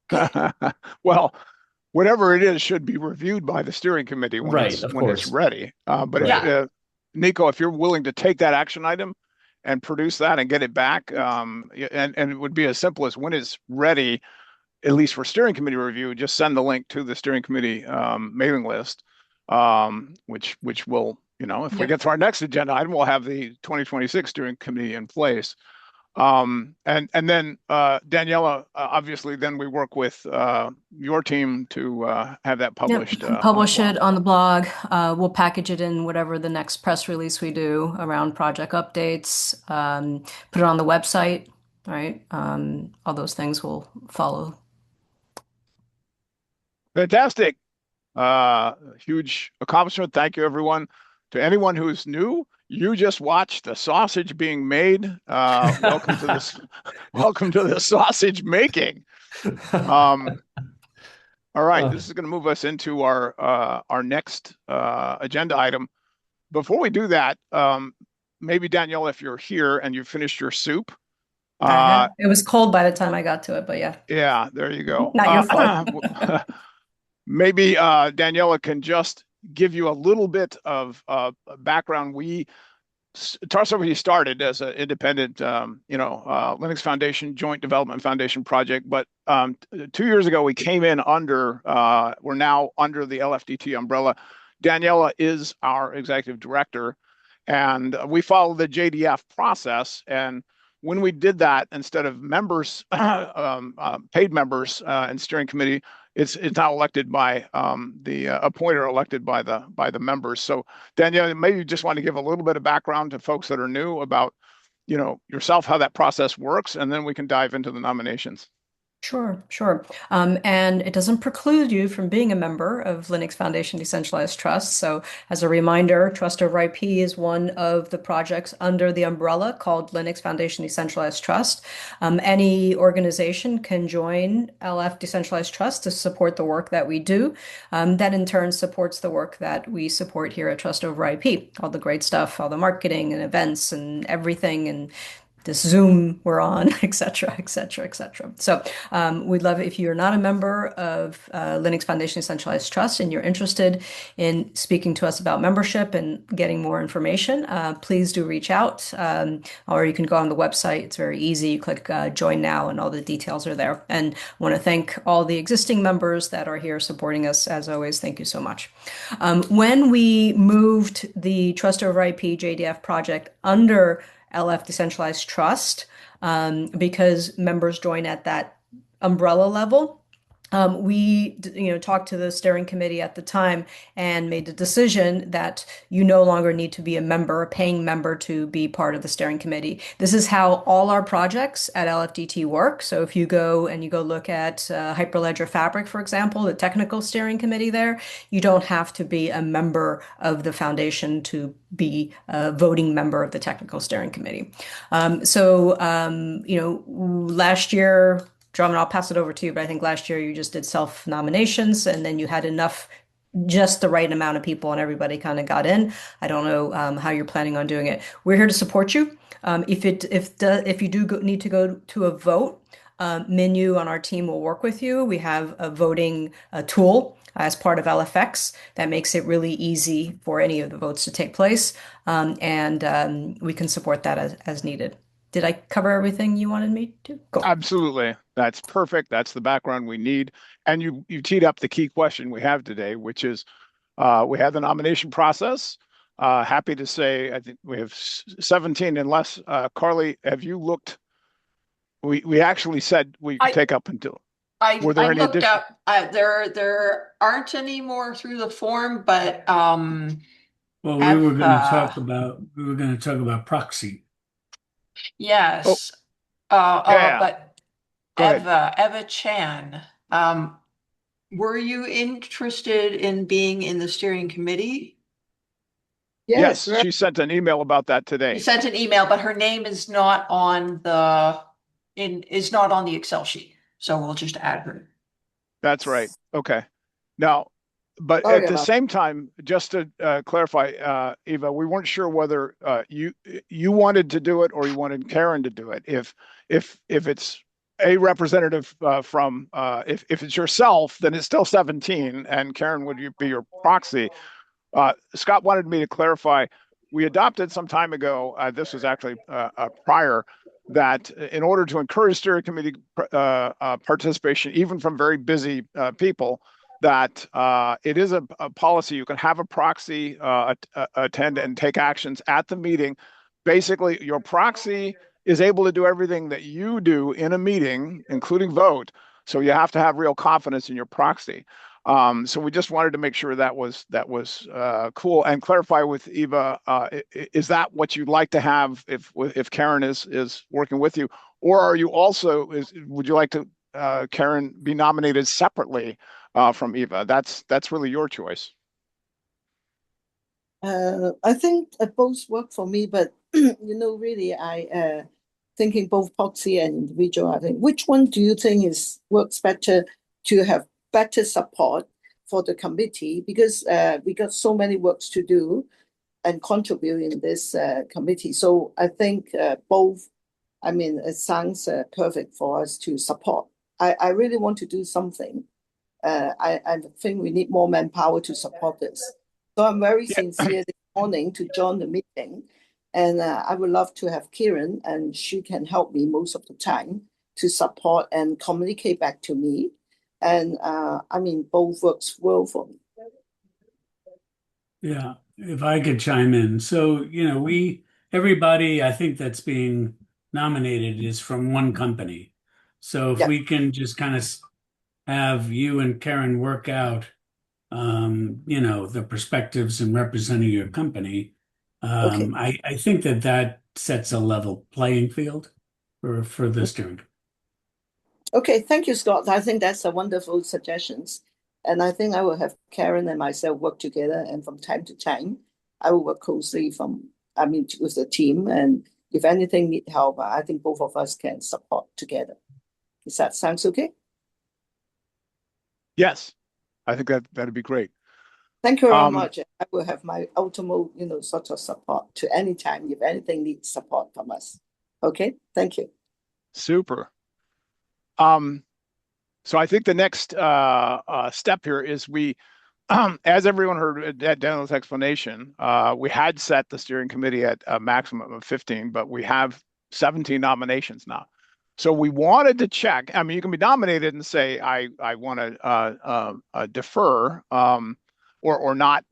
[SPEAKER 1] Good.
[SPEAKER 3] Well, whatever it is should be reviewed by the steering committee when
[SPEAKER 6] right, of
[SPEAKER 3] it's
[SPEAKER 6] course.
[SPEAKER 3] ready. But if,
[SPEAKER 6] Right.
[SPEAKER 1] Yeah.
[SPEAKER 3] Nico, if you're willing to take that action item and produce that and get it back, and it would be as simple as when it's ready, at least for steering committee review, just send the link to the steering committee mailing list, which will, if we
[SPEAKER 1] Yep.
[SPEAKER 3] get to our next agenda item, we'll have the 2026 steering committee in place. And then Daniela, obviously, then we work with your team to have that
[SPEAKER 2] Yep,
[SPEAKER 3] published on the
[SPEAKER 2] publish
[SPEAKER 3] blog.
[SPEAKER 2] it on the blog. We'll package it in whatever the next press release we do around project updates. Put it on the website, right? All those things will follow.
[SPEAKER 3] Fantastic. Huge accomplishment. Thank you, everyone. To anyone who's new, you just watched the sausage being made. Welcome to this. Welcome to the sausage making. All right, this is going to move us into our next agenda item. Before we do that, maybe Danielle, if you're here and you finished your soup,
[SPEAKER 2] It was cold by the time I got to it, but yeah,
[SPEAKER 3] yeah, there you go.
[SPEAKER 2] not your fault.
[SPEAKER 3] Maybe Daniela can just give you a little bit of background. TarSovereignty started as an independent, Linux Foundation Joint Development Foundation project, but 2 years ago we came in we're now under the LFDT umbrella. Daniela is our executive director, and we follow the JDF process. And when we did that, instead of members, paid members in steering committee, it's now elected by the appointed or elected by the members. So Danielle, maybe you just want to give a little bit of background to folks that are new about, yourself, how that process works, and then we can dive into the nominations.
[SPEAKER 2] Sure, sure. And it doesn't preclude you from being a member of Linux Foundation Decentralized Trust. So, as a reminder, Trust over IP is one of the projects under the umbrella called Linux Foundation Decentralized Trust. Any organization can join LF Decentralized Trust to support the work that we do. That in turn supports the work that we support here at Trust over IP, all the great stuff, all the marketing and events and everything, and this Zoom we're on, et cetera, et cetera, et cetera. So we'd love it if you're not a member of Linux Foundation Decentralized Trust and you're interested in speaking to us about membership and getting more information, please do reach out, or you can go on the website. It's very easy. You click join now and all the details are there. And I want to thank all the existing members that are here supporting us. As always, thank you so much. When we moved the Trust over IP JDF project under LF Decentralized Trust, because members join at that umbrella level. We talked to the steering committee at the time and made the decision that you no longer need to be a member, a paying member, to be part of the steering committee. This is how all our projects at LFDT work. So if you go look at Hyperledger Fabric, for example, the technical steering committee there, you don't have to be a member of the foundation to be a voting member of the technical steering committee. Last year, Drummond, I'll pass it over to you, but I think last year you just did self-nominations and then you had enough, just the right amount of people and everybody kind of got in. I don't know how you're planning on doing it. We're here to support you. If you do need to go to a vote, Minu on our team will work with you. We have a voting tool as part of LFX that makes it really easy for any of the votes to take place. And we can support that as needed. Did I cover everything you wanted me to? Cool.
[SPEAKER 3] Absolutely. That's perfect. That's the background we need. And you teed up the key question we have today, which is we have the nomination process. Happy to say, I think we have 17 unless, Carly, have you looked? We actually said we could take up until. Were there
[SPEAKER 1] I
[SPEAKER 3] any
[SPEAKER 1] looked
[SPEAKER 3] additional?
[SPEAKER 1] up, there aren't any more through the form, but,
[SPEAKER 4] Well,
[SPEAKER 1] Eva,
[SPEAKER 4] we were going to talk about proxy.
[SPEAKER 3] Oh,
[SPEAKER 1] yes.
[SPEAKER 3] yeah.
[SPEAKER 1] But
[SPEAKER 3] Go ahead.
[SPEAKER 1] Eva Chan, were you interested in being in the steering committee?
[SPEAKER 3] Yes,
[SPEAKER 9] Yes, right.
[SPEAKER 3] she sent an email about that
[SPEAKER 1] She
[SPEAKER 3] today.
[SPEAKER 1] sent an email, but her name is not on is not on the Excel sheet. So we'll just add her.
[SPEAKER 3] That's right. Okay. Now, but
[SPEAKER 9] Sorry
[SPEAKER 3] at the
[SPEAKER 9] about
[SPEAKER 3] same time, just to clarify, Eva, we weren't sure whether you wanted to do it or you wanted Karen to do it. If it's a representative from if it's yourself, then it's still 17, and Karen would be your proxy. Scott wanted me to clarify. We adopted some time ago. This was actually prior that in order to encourage steering committee participation, even from very busy people, that it is a policy. You can have a proxy attend and take actions at the meeting. Basically, your proxy is able to do everything that you do in a meeting, including vote. So you have to have real confidence in your proxy. So we just wanted to make sure that was cool and clarify with Eva. Is that what you'd like to have if Karen is working with you, or are you also would you like to Karen be nominated separately from Eva? That's really your choice.
[SPEAKER 9] I think both work for me, but really, I thinking both proxy and individual. I think which one do you think is works better to have better support for the committee because we got so many works to do and contribute in this committee. So I think both. I mean, it sounds perfect for us to support. I really want to do something. I think we need more manpower to support this. So I'm very
[SPEAKER 3] Yeah.
[SPEAKER 9] sincere this morning to join the meeting. And I would love to have Kieran, and she can help me most of the time to support and communicate back to me. And I mean, both works well for me.
[SPEAKER 4] Yeah, if I could chime in. So, everybody I think that's being nominated is from one company. So if
[SPEAKER 9] Yeah.
[SPEAKER 4] we can just kind of have you and Karen work out, the perspectives and representing your company,
[SPEAKER 9] Okay.
[SPEAKER 4] I think that sets a level playing field for the steering.
[SPEAKER 9] Okay. Thank you, Scott. I think that's a wonderful suggestions. And I think I will have Karen and myself work together. And from time to time, I will work closely with the team. And if anything need help, I think both of us can support together. Does that sounds okay?
[SPEAKER 3] Yes, I think that'd be great.
[SPEAKER 9] Thank you very
[SPEAKER 3] Um,
[SPEAKER 9] much. I will have my ultimate, sort of support to any time if anything needs support from us. Okay, thank you.
[SPEAKER 3] Super. So I think the next step here is as everyone heard at Daniel's explanation, we had set the steering committee at a maximum of 15, but we have 17 nominations now. So we wanted to check. I mean, you can be nominated and say, I want to defer or not,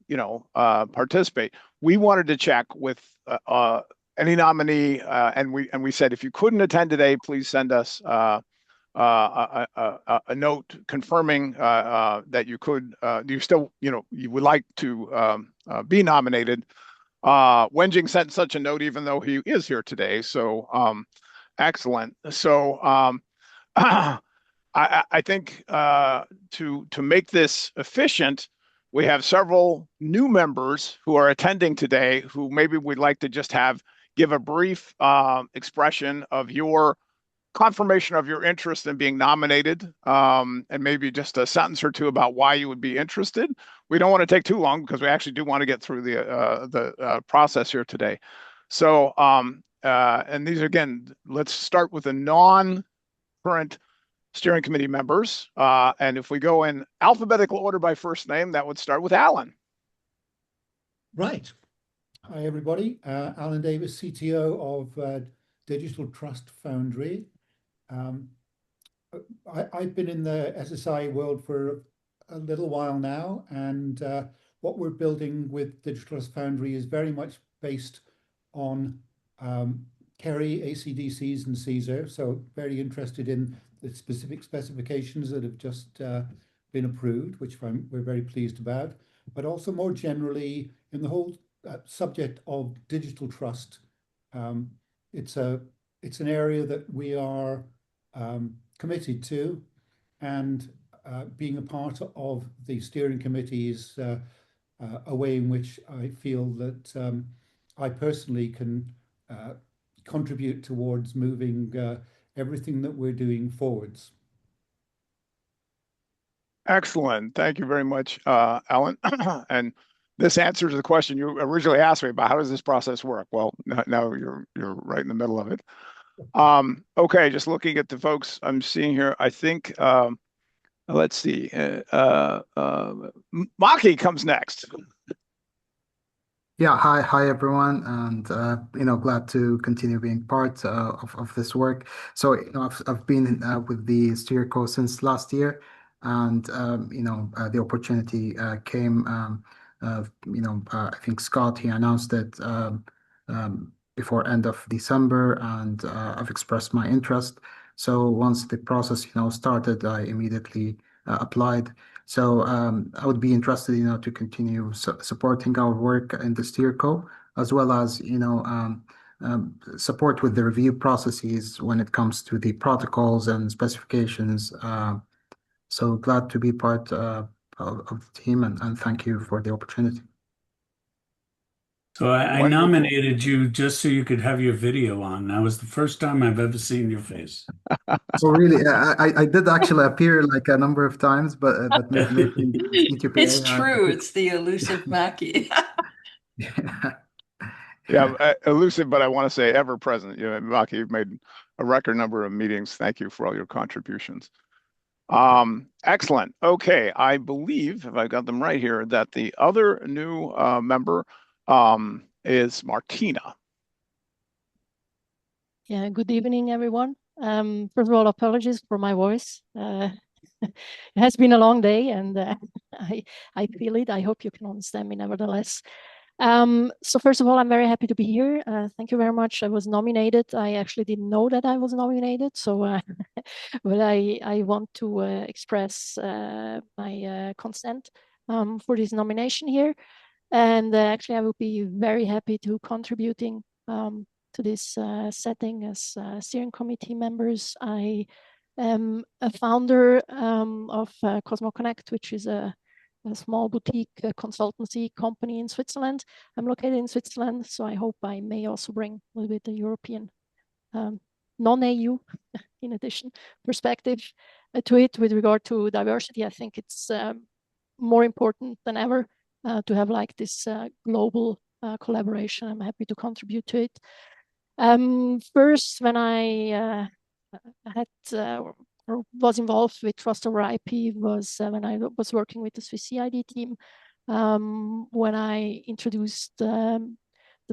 [SPEAKER 3] participate. We wanted to check with any nominee, and we said, if you couldn't attend today, please send us a note confirming that you still, you would like to be nominated. Wenjing sent such a note, even though he is here today. So excellent. So I think to make this efficient, we have several new members who are attending today who maybe we'd like to just give a brief expression of your confirmation of your interest in being nominated, and maybe just a sentence or two about why you would be interested. We don't want to take too long because we actually do want to get through the process here today. So, and these again, let's start with the non-current steering committee members. And if we go in alphabetical order by first name, that would start with Alan.
[SPEAKER 10] Right. Hi, everybody. Alan Davis, CTO of Digital Trust Foundry. I've been in the SSI world for a little while now, and what we're building with Digital Trust Foundry is very much based on Kerry, ACDCs, and Caesar. So very interested in the specific specifications that have just been approved, which we're very pleased about. But also more generally in the whole subject of digital trust. Um, it's an area that we are committed to, and being a part of the steering committee is a way in which I feel that I personally can contribute towards moving everything that we're doing forwards.
[SPEAKER 3] Excellent. Thank you very much, Alan. And this answers the question you originally asked me about how does this process work? Well, now you're right in the middle of it. Okay, just looking at the folks I'm seeing here, I think let's see. Maki comes next.
[SPEAKER 8] Yeah, hi everyone, and glad to continue being part of this work. So I've been with the Steerco since last year, and the opportunity came. I think Scott he announced it before end of December, and I've expressed my interest. So once the process started, I immediately applied. So I would be interested, to continue supporting our work in the SteerCo, as well as, support with the review processes when it comes to the protocols and specifications. So glad to be part of the team, and thank you for the opportunity.
[SPEAKER 4] So I
[SPEAKER 3] Wonderful.
[SPEAKER 4] nominated you just so you could have your video on. That was the first time I've ever seen your face.
[SPEAKER 8] So really, I did actually appear like a number of times, but maybe in the CTPA.
[SPEAKER 1] It's true. It's the elusive Mackie.
[SPEAKER 3] Yeah, elusive, but I want to say ever present. Maki, you've made a record number of meetings. Thank you for all your contributions. Excellent. Okay, I believe, if I got them right here, that the other new member is Martina.
[SPEAKER 11] Yeah, good evening, everyone. First of all, apologies for my voice. It has been a long day, and I feel it. I hope you can understand me nevertheless. So first of all, I'm very happy to be here. Thank you very much. I was nominated. I actually didn't know that I was nominated, so but I want to express my consent for this nomination here. And actually, I will be very happy to contributing to this setting as steering committee members. I am a founder of Cosmo Connect, which is a small boutique consultancy company in Switzerland. I'm located in Switzerland, so I hope I may also bring a little bit the European non-EU, in addition, perspective to it with regard to diversity. I think it's more important than ever to have like this global collaboration. I'm happy to contribute to it. First, when I had or was involved with Trust over IP was when I was working with the Swiss CID team, when I introduced the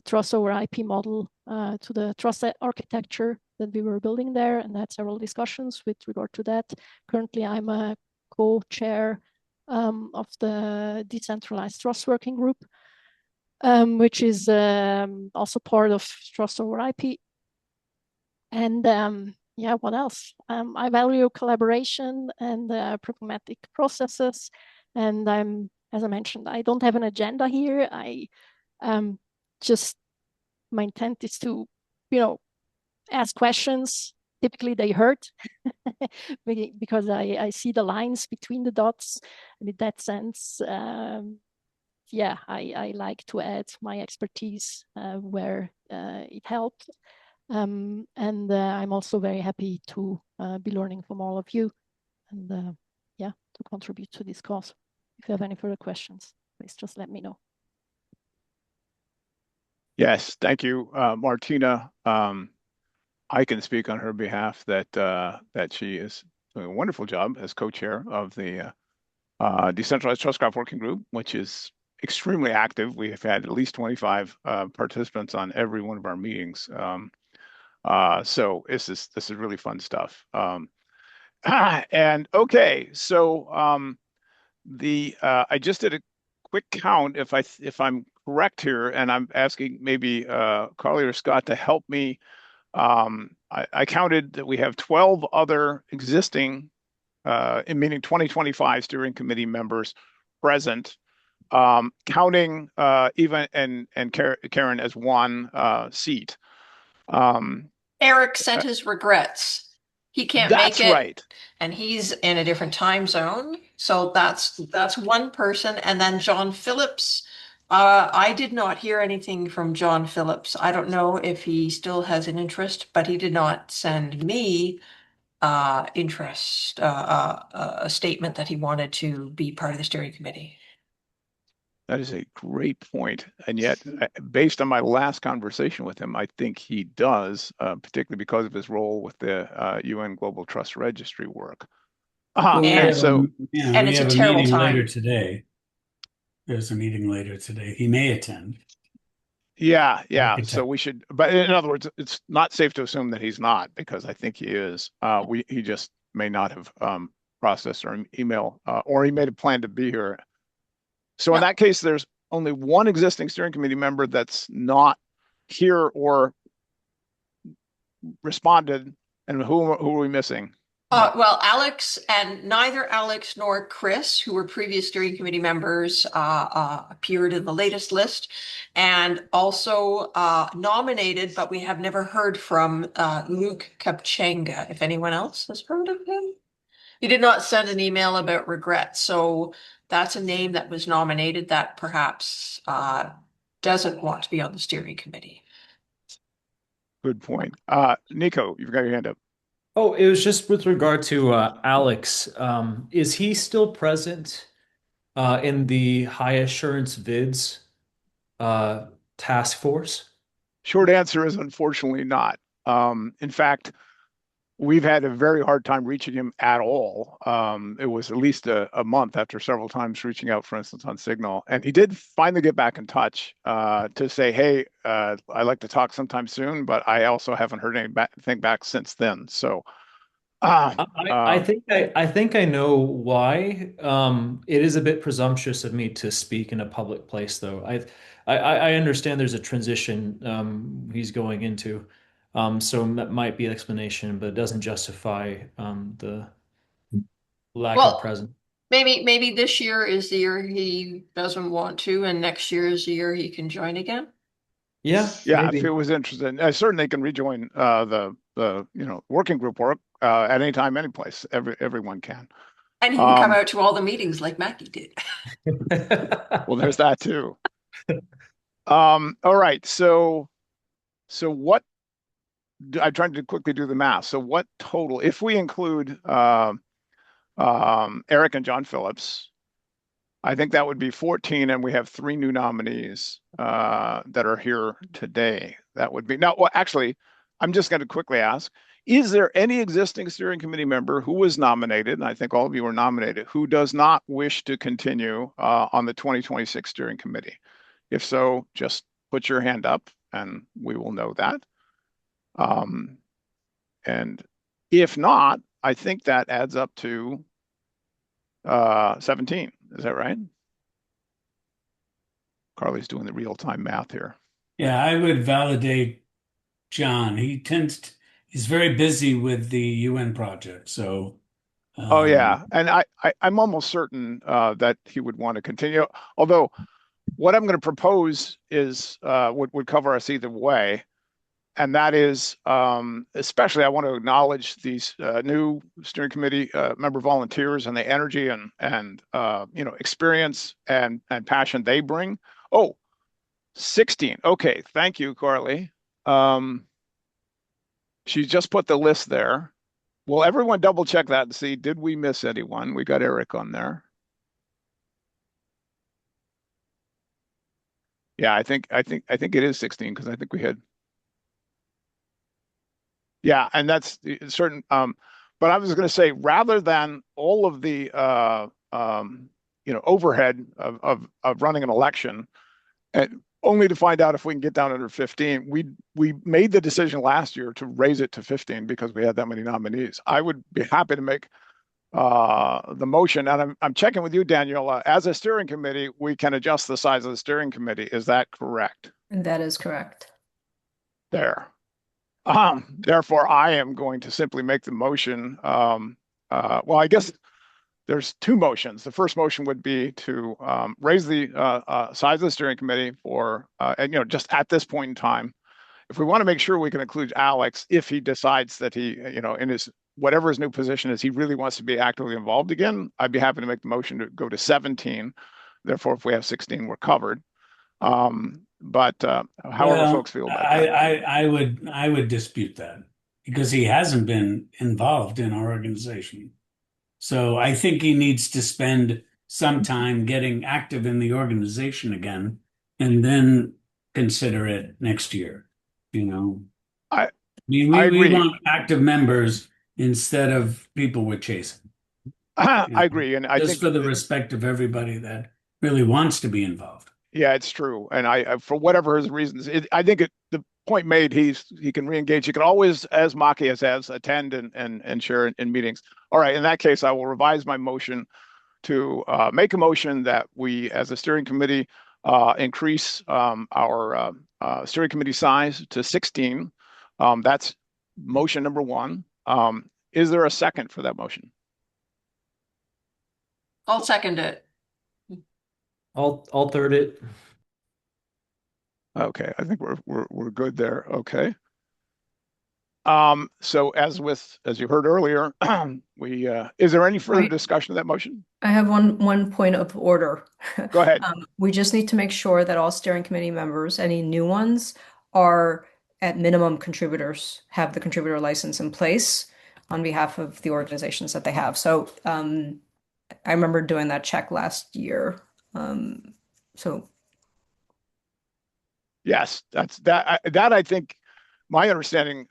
[SPEAKER 11] Trust over IP model to the trust architecture that we were building there, and had several discussions with regard to that. Currently, I'm a co-chair of the Decentralized Trust Working Group, which is also part of Trust over IP. And yeah, what else? I value collaboration and pragmatic processes. And as I mentioned, I don't have an agenda here. I just, my intent is to, ask questions. Typically they hurt because I see the lines between the dots. And in that sense, yeah, I like to add my expertise where it helps. And I'm also very happy to be learning from all of you and yeah, to contribute to this cause. If you have any further questions, please just let me know.
[SPEAKER 3] Yes, thank you, Martina. I can speak on her behalf that she is doing a wonderful job as co-chair of the Decentralized Trust Graph Working Group, which is extremely active. We have had at least 25 participants on every one of our meetings. So this is really fun stuff. And okay, so I just did a quick count. If I'm correct here, and I'm asking maybe Carly or Scott to help me I counted that we have 12 other existing, meaning 2025 steering committee members present, counting Eva and Karen as one seat.
[SPEAKER 1] Eric sent his regrets. He can't make
[SPEAKER 3] That's
[SPEAKER 1] it,
[SPEAKER 3] right.
[SPEAKER 1] and he's in a different time zone. So that's one person. And then John Phillips. I did not hear anything from John Phillips. I don't know if he still has an interest, but he did not send me a statement that he wanted to be part of the steering committee.
[SPEAKER 3] That is a great point. And yet, based on my last conversation with him, I think he does, particularly because of his role with the UN Global Trust Registry work.
[SPEAKER 4] Well, we
[SPEAKER 1] And
[SPEAKER 4] have
[SPEAKER 3] so,
[SPEAKER 1] and
[SPEAKER 4] we
[SPEAKER 1] it's a
[SPEAKER 4] have a
[SPEAKER 1] terrible
[SPEAKER 4] meeting later
[SPEAKER 1] time.
[SPEAKER 4] today. There's a meeting later today. He may attend.
[SPEAKER 3] yeah.
[SPEAKER 4] could
[SPEAKER 3] So
[SPEAKER 4] check.
[SPEAKER 3] we should, but in other words, it's not safe to assume that he's not, because I think he is. He just may not have processed or email, or he made a plan to be here. So in
[SPEAKER 1] Yeah.
[SPEAKER 3] that case, there's only one existing steering committee member that's not here or responded. And who are we missing?
[SPEAKER 1] Well, Alex and neither Alex nor Chris, who were previous steering committee members, appeared in the latest list, and also nominated, but we have never heard from Luke Kapchenga. If anyone else has heard of him, he did not send an email about regret, so that's a name that was nominated that perhaps doesn't want to be on the steering committee.
[SPEAKER 3] Good point. Nico, you've got your hand up.
[SPEAKER 6] Oh, it was just with regard to Alex. Is he still present in the high assurance vids task force?
[SPEAKER 3] Short answer is unfortunately not. In fact, we've had a very hard time reaching him at all. It was at least a month after several times reaching out, for instance, on Signal. And he did finally get back in touch to say, hey, I'd like to talk sometime soon, but I also haven't heard anything back since then. So
[SPEAKER 6] I think I know why. It is a bit presumptuous of me to speak in a public place, though. I understand there's a transition he's going into, so that might be an explanation, but it doesn't justify the lack of
[SPEAKER 1] Well,
[SPEAKER 6] presence.
[SPEAKER 1] maybe this year is the year he doesn't want to, and next year is the year he can join again.
[SPEAKER 6] Yeah,
[SPEAKER 3] yeah, if
[SPEAKER 6] maybe.
[SPEAKER 3] it was interested, I certainly can rejoin the working group work at any time, any place. Everyone can.
[SPEAKER 1] And he can come out to all the meetings like Mackie did.
[SPEAKER 3] Well, there's that too. All right. So what? I'm trying to quickly do the math. So what total, if we include Eric and John Phillips, I think that would be 14, and we have 3 new nominees that are here today. That would be now. Well, actually, I'm just going to quickly ask: is there any existing steering committee member who was nominated, and I think all of you were nominated, who does not wish to continue on the 2026 steering committee? If so, just put your hand up, and we will know that. And if not, I think that adds up to 17. Is that right? Carly's doing the real-time math here.
[SPEAKER 4] Yeah, I would validate John. He's very busy with the UN project. So,
[SPEAKER 3] Oh yeah, and I'm almost certain that he would want to continue. Although, what I'm going to propose is would cover us either way, and that is especially I want to acknowledge these new steering committee member volunteers and the energy and experience and passion they bring. Oh, 16. Okay, thank you, Carly. She just put the list there. Will everyone double check that and see, did we miss anyone? We got Eric on there. Yeah, I think it is 16 because I think we had. Yeah, and that's certain. But I was going to say, rather than all of the overhead of running an election, and only to find out if we can get down under 15, we made the decision last year to raise it to 15 because we had that many nominees. I would be happy to make the motion, and I'm checking with you, Daniela. As a steering committee, we can adjust the size of the steering committee. Is that correct?
[SPEAKER 2] And that is correct.
[SPEAKER 3] There. Therefore, I am going to simply make the motion. Well, I guess there's two motions. The first motion would be to raise the size of the steering committee for, and just at this point in time, if we want to make sure we can include Alex, if he decides that he, in his whatever his new position is, he really wants to be actively involved again, I'd be happy to make the motion to go to 17. Therefore, if we have 16, we're covered. But however
[SPEAKER 4] Well,
[SPEAKER 3] folks feel about that.
[SPEAKER 4] I would dispute that because he hasn't been involved in our organization. So I think he needs to spend some time getting active in the organization again and then consider it next year.
[SPEAKER 3] I
[SPEAKER 4] mean,
[SPEAKER 3] I
[SPEAKER 4] we
[SPEAKER 3] agree.
[SPEAKER 4] want active members instead of people we're chasing.
[SPEAKER 3] I agree, and I
[SPEAKER 4] Just
[SPEAKER 3] think
[SPEAKER 4] for the respect of everybody that really wants to be involved.
[SPEAKER 3] yeah, it's true. And I for whatever his reasons, I think the point made, he can reengage. He can always, as Maki says, attend and share in meetings. All right, in that case, I will revise my motion to make a motion that we, as a steering committee, increase our steering committee size to 16. That's motion number one. Is there a second for that motion?
[SPEAKER 1] I'll second it.
[SPEAKER 6] I'll third it.
[SPEAKER 3] Okay, I think we're good there. Okay. So as you heard earlier, we is there any further
[SPEAKER 2] Right.
[SPEAKER 3] discussion of that motion?
[SPEAKER 2] I have one point of order.
[SPEAKER 3] Go ahead.
[SPEAKER 2] We just need to make sure that all steering committee members, any new ones, are at minimum contributors, have the contributor license in place on behalf of the organizations that they have. So I remember doing that check last year. So
[SPEAKER 3] Yes, that I think my understanding,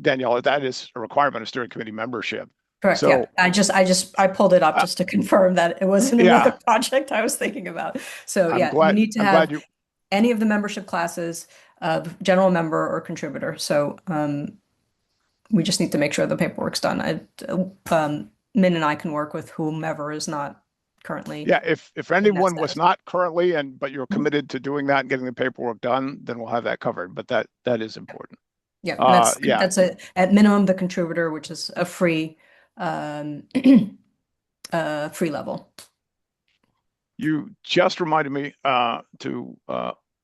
[SPEAKER 3] Danielle, that is a requirement of steering committee membership.
[SPEAKER 2] correct,
[SPEAKER 3] So
[SPEAKER 2] yeah. I pulled it up just to confirm that it wasn't
[SPEAKER 3] yeah.
[SPEAKER 2] another project I was thinking about. So
[SPEAKER 3] I'm
[SPEAKER 2] yeah, you
[SPEAKER 3] glad
[SPEAKER 2] need to
[SPEAKER 3] I'm
[SPEAKER 2] have
[SPEAKER 3] glad you
[SPEAKER 2] any of the membership classes, general member or contributor. So we just need to make sure the paperwork's done. Min and I can work with whomever is not currently.
[SPEAKER 3] Yeah, if
[SPEAKER 2] that
[SPEAKER 3] anyone was
[SPEAKER 2] status.
[SPEAKER 3] not currently but you're committed to doing that and getting the paperwork done, then we'll have that covered. But that is important.
[SPEAKER 2] Yeah, and
[SPEAKER 3] Yeah.
[SPEAKER 2] that's at minimum the contributor, which is a free free level.
[SPEAKER 3] You just reminded me to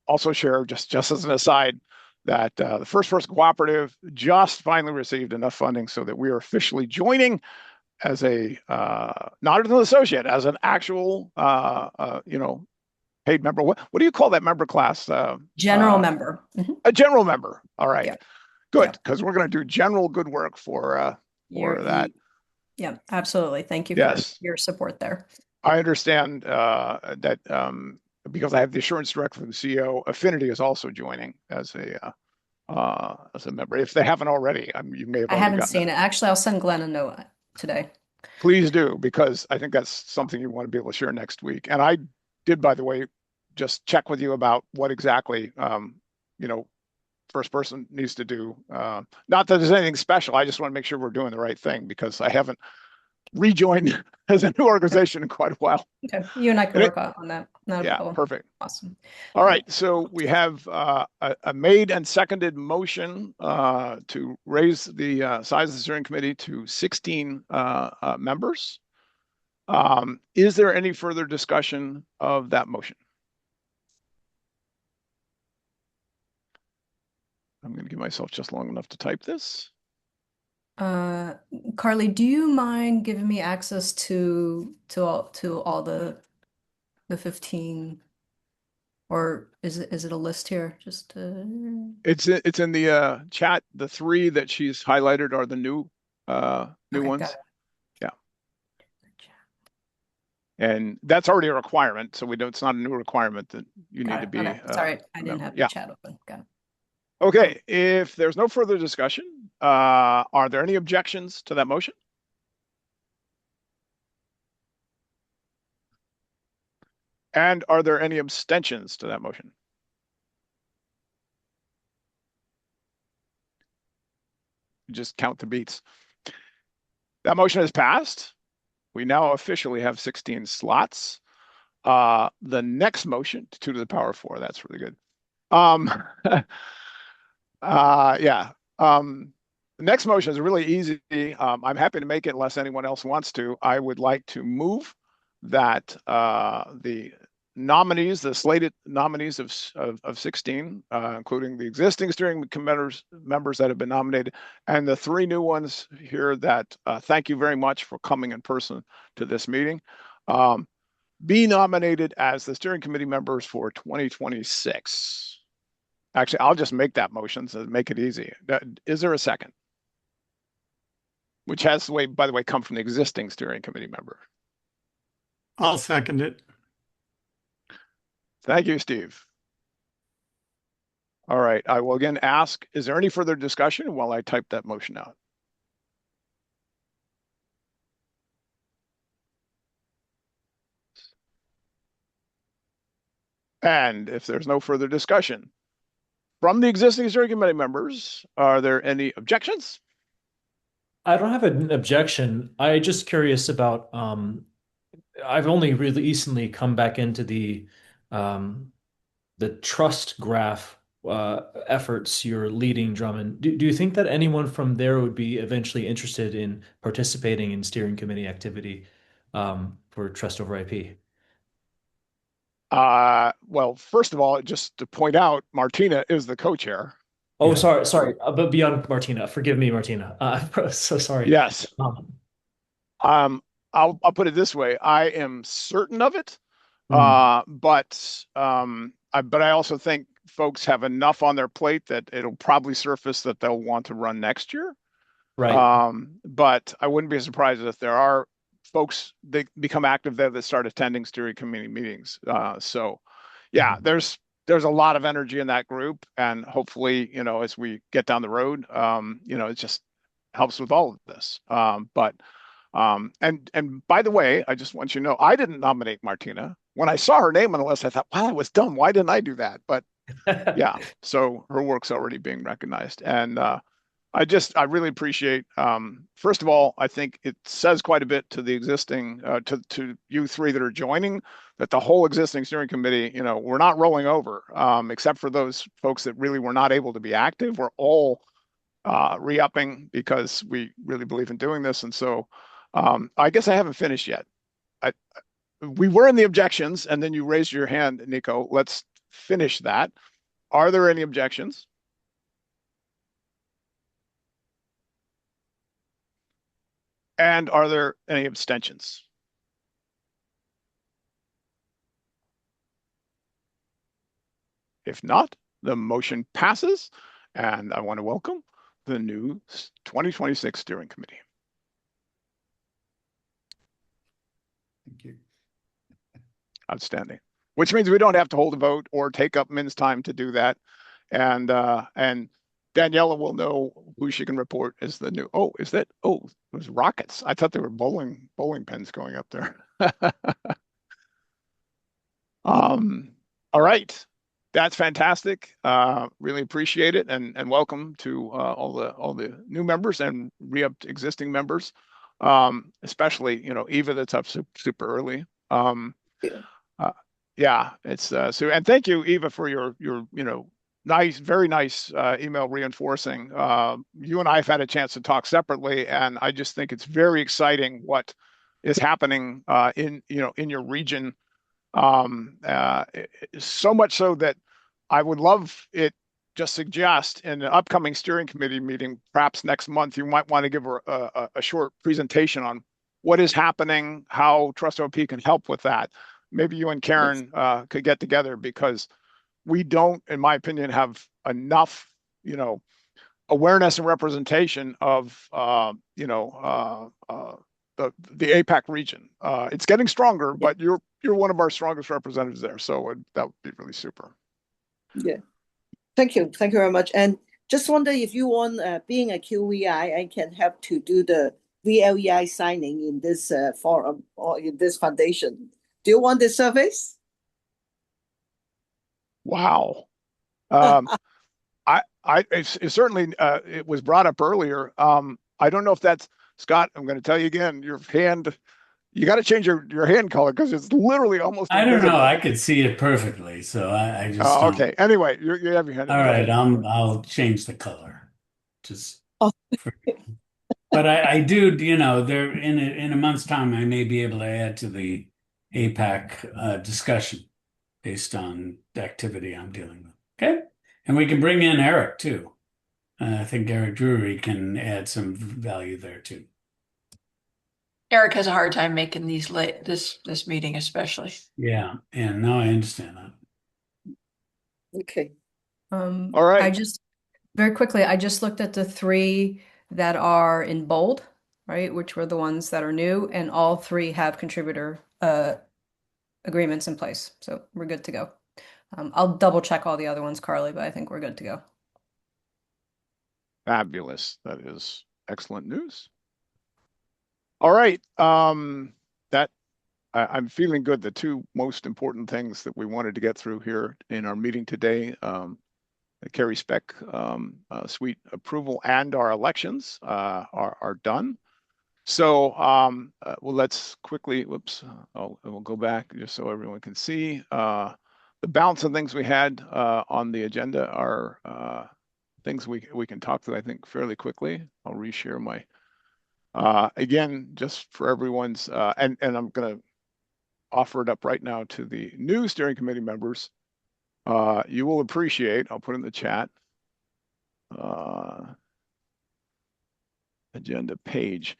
[SPEAKER 3] also share, just as an aside, that the First Person Cooperative just finally received enough funding so that we are officially joining as a not as an associate, as an actual paid member. What do you call that member class?
[SPEAKER 2] General member. Mhm.
[SPEAKER 3] A general member. All right,
[SPEAKER 2] Yeah.
[SPEAKER 3] good,
[SPEAKER 2] Yeah.
[SPEAKER 3] because we're going to do general good work for that.
[SPEAKER 2] Yeah, absolutely. Thank you
[SPEAKER 3] Yes.
[SPEAKER 2] for your support there.
[SPEAKER 3] I understand that because I have the assurance direct from the CEO, Affinity is also joining as a member. If they haven't already, you may have
[SPEAKER 2] I
[SPEAKER 3] already
[SPEAKER 2] haven't
[SPEAKER 3] gotten
[SPEAKER 2] seen it. Actually, I'll send Glenn a note today.
[SPEAKER 3] Please do, because I think that's something you want to be able to share next week. And I did, by the way, just check with you about what exactly First Person needs to do. Not that there's anything special. I just want to make sure we're doing the right thing, because I haven't rejoined as a new organization in quite a while.
[SPEAKER 2] Okay, you and I can work on that. Not a
[SPEAKER 3] Yeah,
[SPEAKER 2] problem.
[SPEAKER 3] perfect.
[SPEAKER 2] Awesome.
[SPEAKER 3] All right, so we have a made and seconded motion to raise the size of the steering committee to 16 members. Is there any further discussion of that motion? I'm going to give myself just long enough to type this.
[SPEAKER 2] Carly, do you mind giving me access to all the 15, or is it a list here? Just
[SPEAKER 3] It's in the chat. The three that she's highlighted are the new
[SPEAKER 2] okay,
[SPEAKER 3] ones.
[SPEAKER 2] got it.
[SPEAKER 3] Yeah. And that's already a requirement, so it's not a new requirement that you need to be.
[SPEAKER 2] Okay. Sorry, I didn't have the chat open. Got it.
[SPEAKER 3] Okay, if there's no further discussion, are there any objections to that motion? And are there any abstentions to that motion? Just count the beats. That motion has passed. We now officially have 16 slots. The next motion, 2 to the power of 4, that's really good. Yeah. The next motion is really easy. I'm happy to make it unless anyone else wants to. I would like to move that the nominees, the slated nominees of 16, including the existing steering committee members that have been nominated, and the 3 new ones here that thank you very much for coming in person to this meeting, be nominated as the steering committee members for 2026. Actually, I'll just make that motion to make it easy. Is there a second? Which has, by the way, come from the existing steering committee member.
[SPEAKER 7] I'll second it.
[SPEAKER 3] Thank you, Steve. All right, I will again ask, is there any further discussion while I type that motion out? And if there's no further discussion, from the existing steering committee members, are there any objections?
[SPEAKER 6] I don't have an objection. I'm just curious about I've only really recently come back into the trust graph efforts you're leading, Drummond. Do you think that anyone from there would be eventually interested in participating in steering committee activity for Trust over IP?
[SPEAKER 3] Well, first of all, just to point out, Martina is the co-chair.
[SPEAKER 6] Oh, sorry. But beyond Martina, forgive me, Martina. I'm so sorry.
[SPEAKER 3] Yes. I'll put it this way. I am certain of it. But I also think folks have enough on their plate that it'll probably surface that they'll want to run next year.
[SPEAKER 6] Right.
[SPEAKER 3] But I wouldn't be surprised if there are folks that become active there that start attending steering committee meetings. So yeah, there's a lot of energy in that group, and hopefully, as we get down the road, it just helps with all of this. And by the way, I just want you to know, I didn't nominate Martina. When I saw her name on the list, I thought, wow, I was dumb. Why didn't I do that? But yeah, so her work's already being recognized. And I really appreciate, first of all, I think it says quite a bit to the existing, to you 3 that are joining, that the whole existing steering committee, we're not rolling over, except for those folks that really were not able to be active. We're all re-upping because we really believe in doing this. And so I guess I haven't finished yet. We were in the objections, and then you raised your hand, Nico. Let's finish that. Are there any objections? And are there any abstentions? If not, the motion passes, and I want to welcome the new 2026 steering committee.
[SPEAKER 10] Thank you.
[SPEAKER 3] Outstanding. Which means we don't have to hold a vote or take up Min's time to do that. And Daniela will know who she can report as the new. Oh, is that? Oh, it was rockets. I thought they were bowling pins going up there. All right. That's fantastic. Really appreciate it, and welcome to all the new members and re-upped existing members. Especially Eva, that's up super early. Yeah, it's so, and thank you, Eva, for your nice, very nice email reinforcing. You and I have had a chance to talk separately, and I just think it's very exciting what is happening in your region. So much so that I would love it. Just suggest in an upcoming steering committee meeting, perhaps next month, you might want to give a short presentation on what is happening, how Trust OP can help with that. Maybe you and Karen could get together, because we don't, in my opinion, have enough, awareness and representation of, the APAC region. It's getting stronger, but you're one of our strongest representatives there, so that would be really super.
[SPEAKER 9] Yeah. Thank you very much. And just wonder if you want, being a QVI, I can help to do the VLEI signing in this forum or in this foundation. Do you want this service?
[SPEAKER 3] Wow. It certainly it was brought up earlier. I don't know if that's Scott. I'm going to tell you again. Your hand You got to change your hand color because it's literally almost
[SPEAKER 4] I don't know.
[SPEAKER 3] invisible.
[SPEAKER 4] I could see it perfectly, so I just
[SPEAKER 3] Oh,
[SPEAKER 4] don't.
[SPEAKER 3] okay. Anyway, you have your hand up.
[SPEAKER 4] All
[SPEAKER 3] Go
[SPEAKER 4] right,
[SPEAKER 3] ahead.
[SPEAKER 4] I'll change the color. Just
[SPEAKER 9] Oh,
[SPEAKER 4] for, but I do, you know, there in a month's time, I may be able to add to the APAC discussion based on the activity I'm dealing with. Okay, and we can bring in Eric too. I think Eric Drury can add some value there too.
[SPEAKER 1] Eric has a hard time making these late this meeting especially.
[SPEAKER 4] Yeah, and now I understand that.
[SPEAKER 9] okay.
[SPEAKER 3] All
[SPEAKER 2] I
[SPEAKER 3] right.
[SPEAKER 2] just very quickly, I just looked at the three that are in bold, right, which were the ones that are new, and all three have contributor agreements in place. So we're good to go. I'll double check all the other ones, Carly, but I think we're good to go.
[SPEAKER 3] Fabulous. That is excellent news. All right. I'm feeling good. The two most important things that we wanted to get through here in our meeting today, the Carrie Spec suite approval and our elections are done. So well, let's quickly, whoops, we'll go back just so everyone can see. The balance of things we had on the agenda are things we can talk to, I think, fairly quickly. I'll reshare my, again, just for everyone's, and I'm going to offer it up right now to the new steering committee members. You will appreciate, I'll put in the chat, agenda page.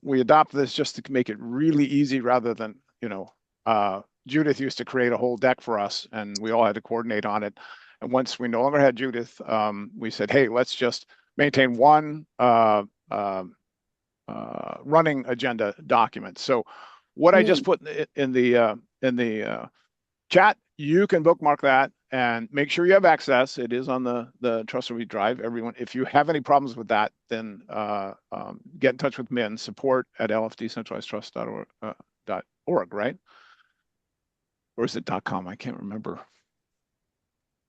[SPEAKER 3] We adopt this just to make it really easy rather than, Judith used to create a whole deck for us and we all had to coordinate on it. And once we no longer had Judith, we said, hey, let's just maintain one running agenda document. So what I just put in the chat, you can bookmark that and make sure you have access. It is on the Trust Review Drive. Everyone, if you have any problems with that, then get in touch with Min, support at lfdecentralizedtrust.org, right? Or is it .com? I can't remember.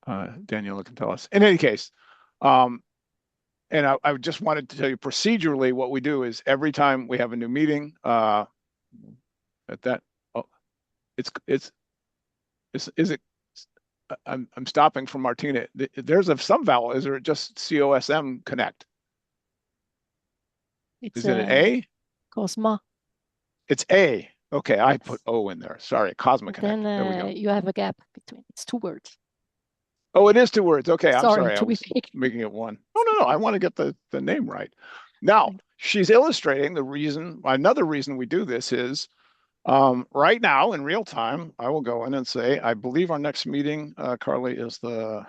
[SPEAKER 3] Daniela can tell us. In any case, and I just wanted to tell you procedurally what we do is every time we have a new meeting, at that, oh, is it? I'm stopping from Martina. There's some vowel. Is there just COSM connect? Is it an A?
[SPEAKER 11] Cosma.
[SPEAKER 3] It's A. Okay, I put O in there. Sorry, Cosmic Connect.
[SPEAKER 11] Then
[SPEAKER 3] there we go.
[SPEAKER 11] you have a gap between. It's two words.
[SPEAKER 3] Oh, it is two words. Okay, I'm sorry. I
[SPEAKER 11] to be
[SPEAKER 3] was
[SPEAKER 11] big.
[SPEAKER 3] making it one. No. I want to get the name right. Now, she's illustrating the reason. Another reason we do this is right now in real time, I will go in and say, I believe our next meeting, Carly, is the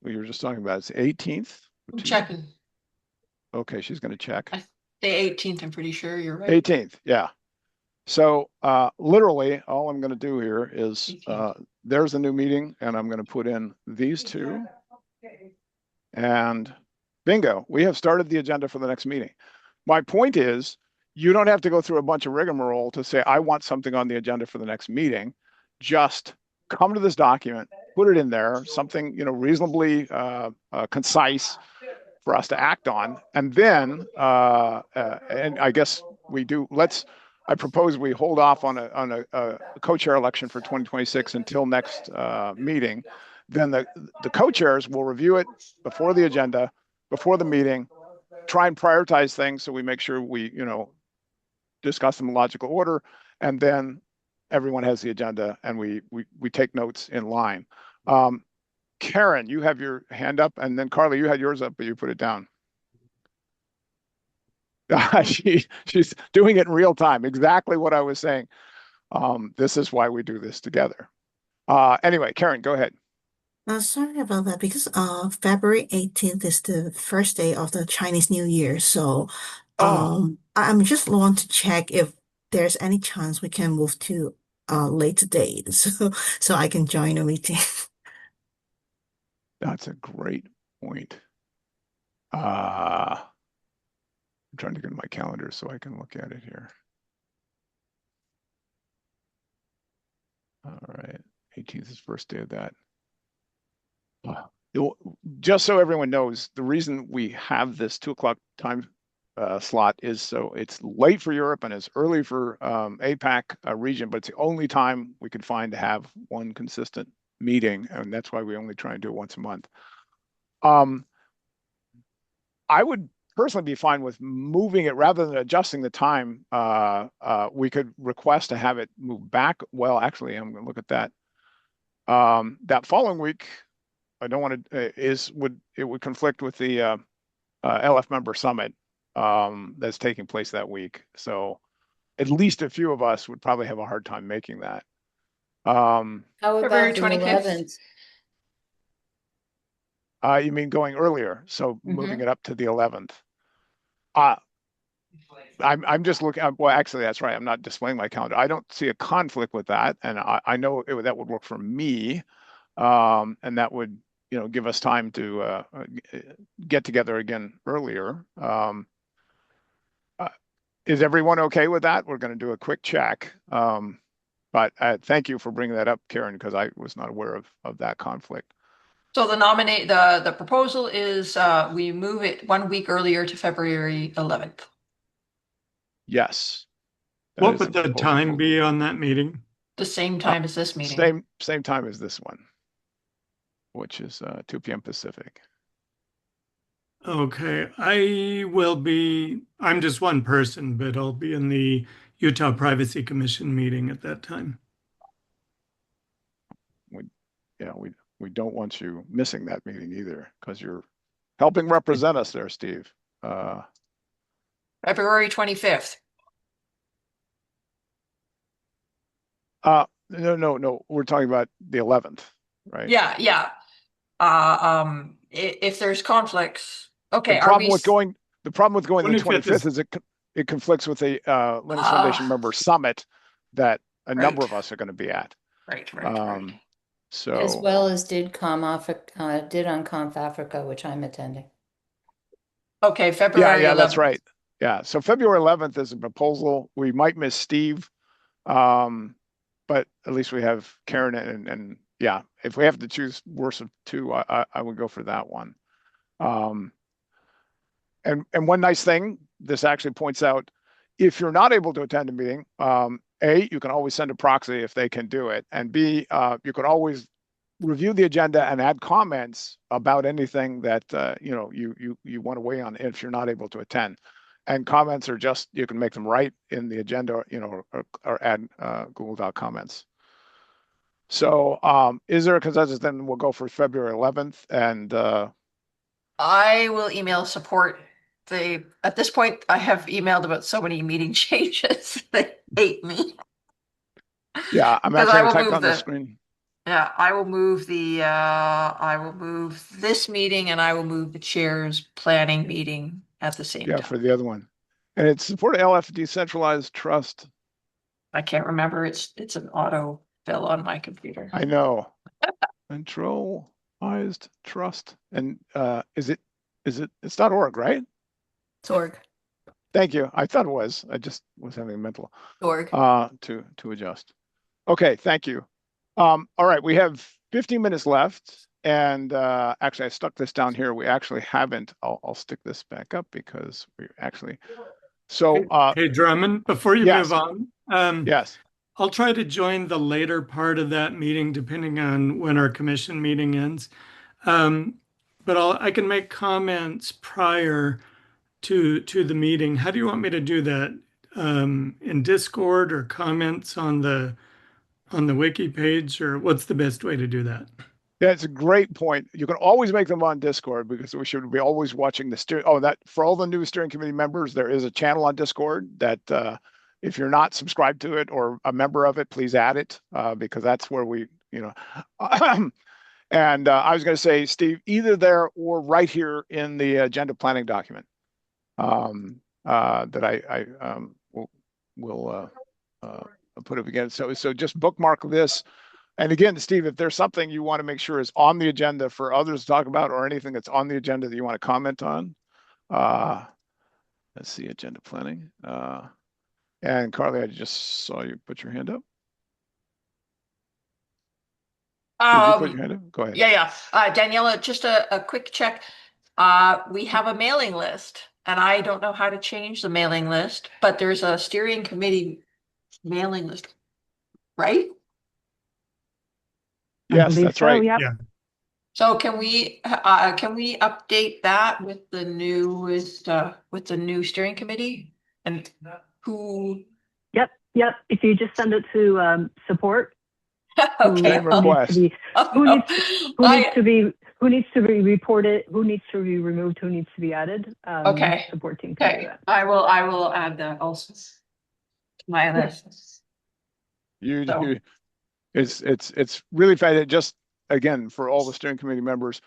[SPEAKER 3] we were just talking about. It's 18th.
[SPEAKER 1] I'm checking.
[SPEAKER 3] Okay, she's going to check.
[SPEAKER 1] The 18th, I'm pretty sure you're right.
[SPEAKER 3] 18th, yeah. So literally, all I'm going to do here is there's a new meeting, and I'm going to put in these two, and bingo, we have started the agenda for the next meeting. My point is, you don't have to go through a bunch of rigmarole to say, I want something on the agenda for the next meeting. Just come to this document, put it in there, something reasonably concise for us to act on, and then and I guess we do. I propose we hold off on a co-chair election for 2026 until next meeting. Then the co-chairs will review it before the agenda, before the meeting, try and prioritize things so we make sure we discuss them in logical order, and then everyone has the agenda and we take notes in line. Karen, you have your hand up, and then Carly, you had yours up, but you put it down. She's doing it in real time. Exactly what I was saying. This is why we do this together. Anyway, Karen, go ahead.
[SPEAKER 12] Sorry about that because February 18th is the first day of the Chinese New Year. So I'm just want to check if there's any chance we can move to later date so I can join the meeting.
[SPEAKER 3] That's a great point. I'm trying to get in my calendar so I can look at it here. All right, 18th is first day of that. Just so everyone knows, the reason we have this 2 o'clock time slot is, so it's late for Europe and it's early for APAC region, but it's the only time we could find to have one consistent meeting, and that's why we only try and do it once a month. I would personally be fine with moving it rather than adjusting the time. We could request to have it move back. Well, actually, I'm going to look at that. That following week, I don't want to it would conflict with the LF member summit that's taking place that week. So at least a few of us would probably have a hard time making that.
[SPEAKER 5] How
[SPEAKER 1] February
[SPEAKER 5] about the
[SPEAKER 1] 25th?
[SPEAKER 5] 11th?
[SPEAKER 3] You mean going earlier? So moving it up to the 11th. I'm just looking. Well, actually, that's right. I'm not displaying my calendar. I don't see a conflict with that, and I know that would work for me, and that would give us time to get together again earlier. Is everyone okay with that? We're going to do a quick check. But thank you for bringing that up, Karen, because I was not aware of that conflict.
[SPEAKER 1] So the proposal is we move it 1 week earlier to February 11th.
[SPEAKER 3] Yes.
[SPEAKER 7] What would the time be on that meeting?
[SPEAKER 1] The same time as this meeting.
[SPEAKER 3] Same time as this one, which is 2 p.m. Pacific.
[SPEAKER 7] Okay, I'm just one person, but I'll be in the Utah Privacy Commission meeting at that time.
[SPEAKER 3] We don't want you missing that meeting either, because you're helping represent us there, Steve.
[SPEAKER 1] February 25th.
[SPEAKER 3] No. We're talking about the 11th, right?
[SPEAKER 1] Yeah. If there's conflicts, okay.
[SPEAKER 3] The problem with going the
[SPEAKER 7] 25th
[SPEAKER 3] 25th is it conflicts with a Linux Foundation member summit that a number of us are going to be at.
[SPEAKER 1] Right.
[SPEAKER 3] So
[SPEAKER 5] As well as did on Conf Africa, which I'm attending.
[SPEAKER 1] Okay, February 11th.
[SPEAKER 3] That's right. Yeah, so February 11th is a proposal. We might miss Steve, but at least we have Karen and yeah, if we have to choose worst of two, I would go for that one. And one nice thing, this actually points out, if you're not able to attend a meeting, A, you can always send a proxy if they can do it, and B, you can always review the agenda and add comments about anything that you want to weigh on if you're not able to attend. And comments are just, you can make them right in the agenda, or add Google Doc comments. So is there a consensus? Then we'll go for February 11th, and
[SPEAKER 1] I will email support. At this point, I have emailed about so many meeting changes. They hate me.
[SPEAKER 3] Yeah, I'm actually going to type on the screen.
[SPEAKER 1] Yeah, I will move this meeting, and I will move the chair's planning meeting at the same time.
[SPEAKER 3] Yeah, for the other one. And it's support LF decentralized trust. I
[SPEAKER 1] can't remember. It's an auto fill on my computer.
[SPEAKER 3] I know. Centralized trust. And it's .org, right?
[SPEAKER 2] It's org.
[SPEAKER 3] Thank you. I thought it was. I just was having a mental
[SPEAKER 1] org
[SPEAKER 3] to adjust. Okay, thank you. All right, we have 15 minutes left, and actually I stuck this down here. We actually haven't. I'll stick this back up because we actually. So
[SPEAKER 7] hey Drummond, before you move on,
[SPEAKER 3] yes,
[SPEAKER 7] I'll try to join the later part of that meeting depending on when our commission meeting ends. But I can make comments prior to the meeting. How do you want me to do that? In Discord or comments on the wiki page, or what's the best way to do that?
[SPEAKER 3] Yeah, it's a great point. You can always make them on Discord because we should be always watching the steering. Oh, that for all the new steering committee members, there is a channel on Discord that if you're not subscribed to it or a member of it, please add it because that's where we, and I was going to say, Steve, either there or right here in the agenda planning document that I will put up again. So just bookmark this. And again, Steve, if there's something you want to make sure is on the agenda for others to talk about, or anything that's on the agenda that you want to comment on, let's see, agenda planning. And Carly, I just saw you put your hand up. Did you put your hand up? Go ahead.
[SPEAKER 1] Yeah. Daniela, just a quick check. We have a mailing list, and I don't know how to change the mailing list, but there's a steering committee mailing list, right?
[SPEAKER 13] I
[SPEAKER 3] Yes,
[SPEAKER 13] believe
[SPEAKER 3] that's
[SPEAKER 13] so,
[SPEAKER 3] right.
[SPEAKER 13] yep.
[SPEAKER 7] Yeah.
[SPEAKER 1] So can we update that with the new steering committee and who?
[SPEAKER 13] Yep. If you just send it to support,
[SPEAKER 1] Okay.
[SPEAKER 3] Send
[SPEAKER 13] who needs to
[SPEAKER 3] request.
[SPEAKER 13] be
[SPEAKER 1] Oh,
[SPEAKER 13] who
[SPEAKER 1] no.
[SPEAKER 13] needs who needs to be who needs to be reported, who needs to be removed, who needs to be added.
[SPEAKER 1] Okay.
[SPEAKER 13] Support team can do
[SPEAKER 1] Okay,
[SPEAKER 13] that.
[SPEAKER 1] I will add that also to my list.
[SPEAKER 3] You,
[SPEAKER 1] So,
[SPEAKER 3] you it's really fascinating. Just again, for all the steering committee members,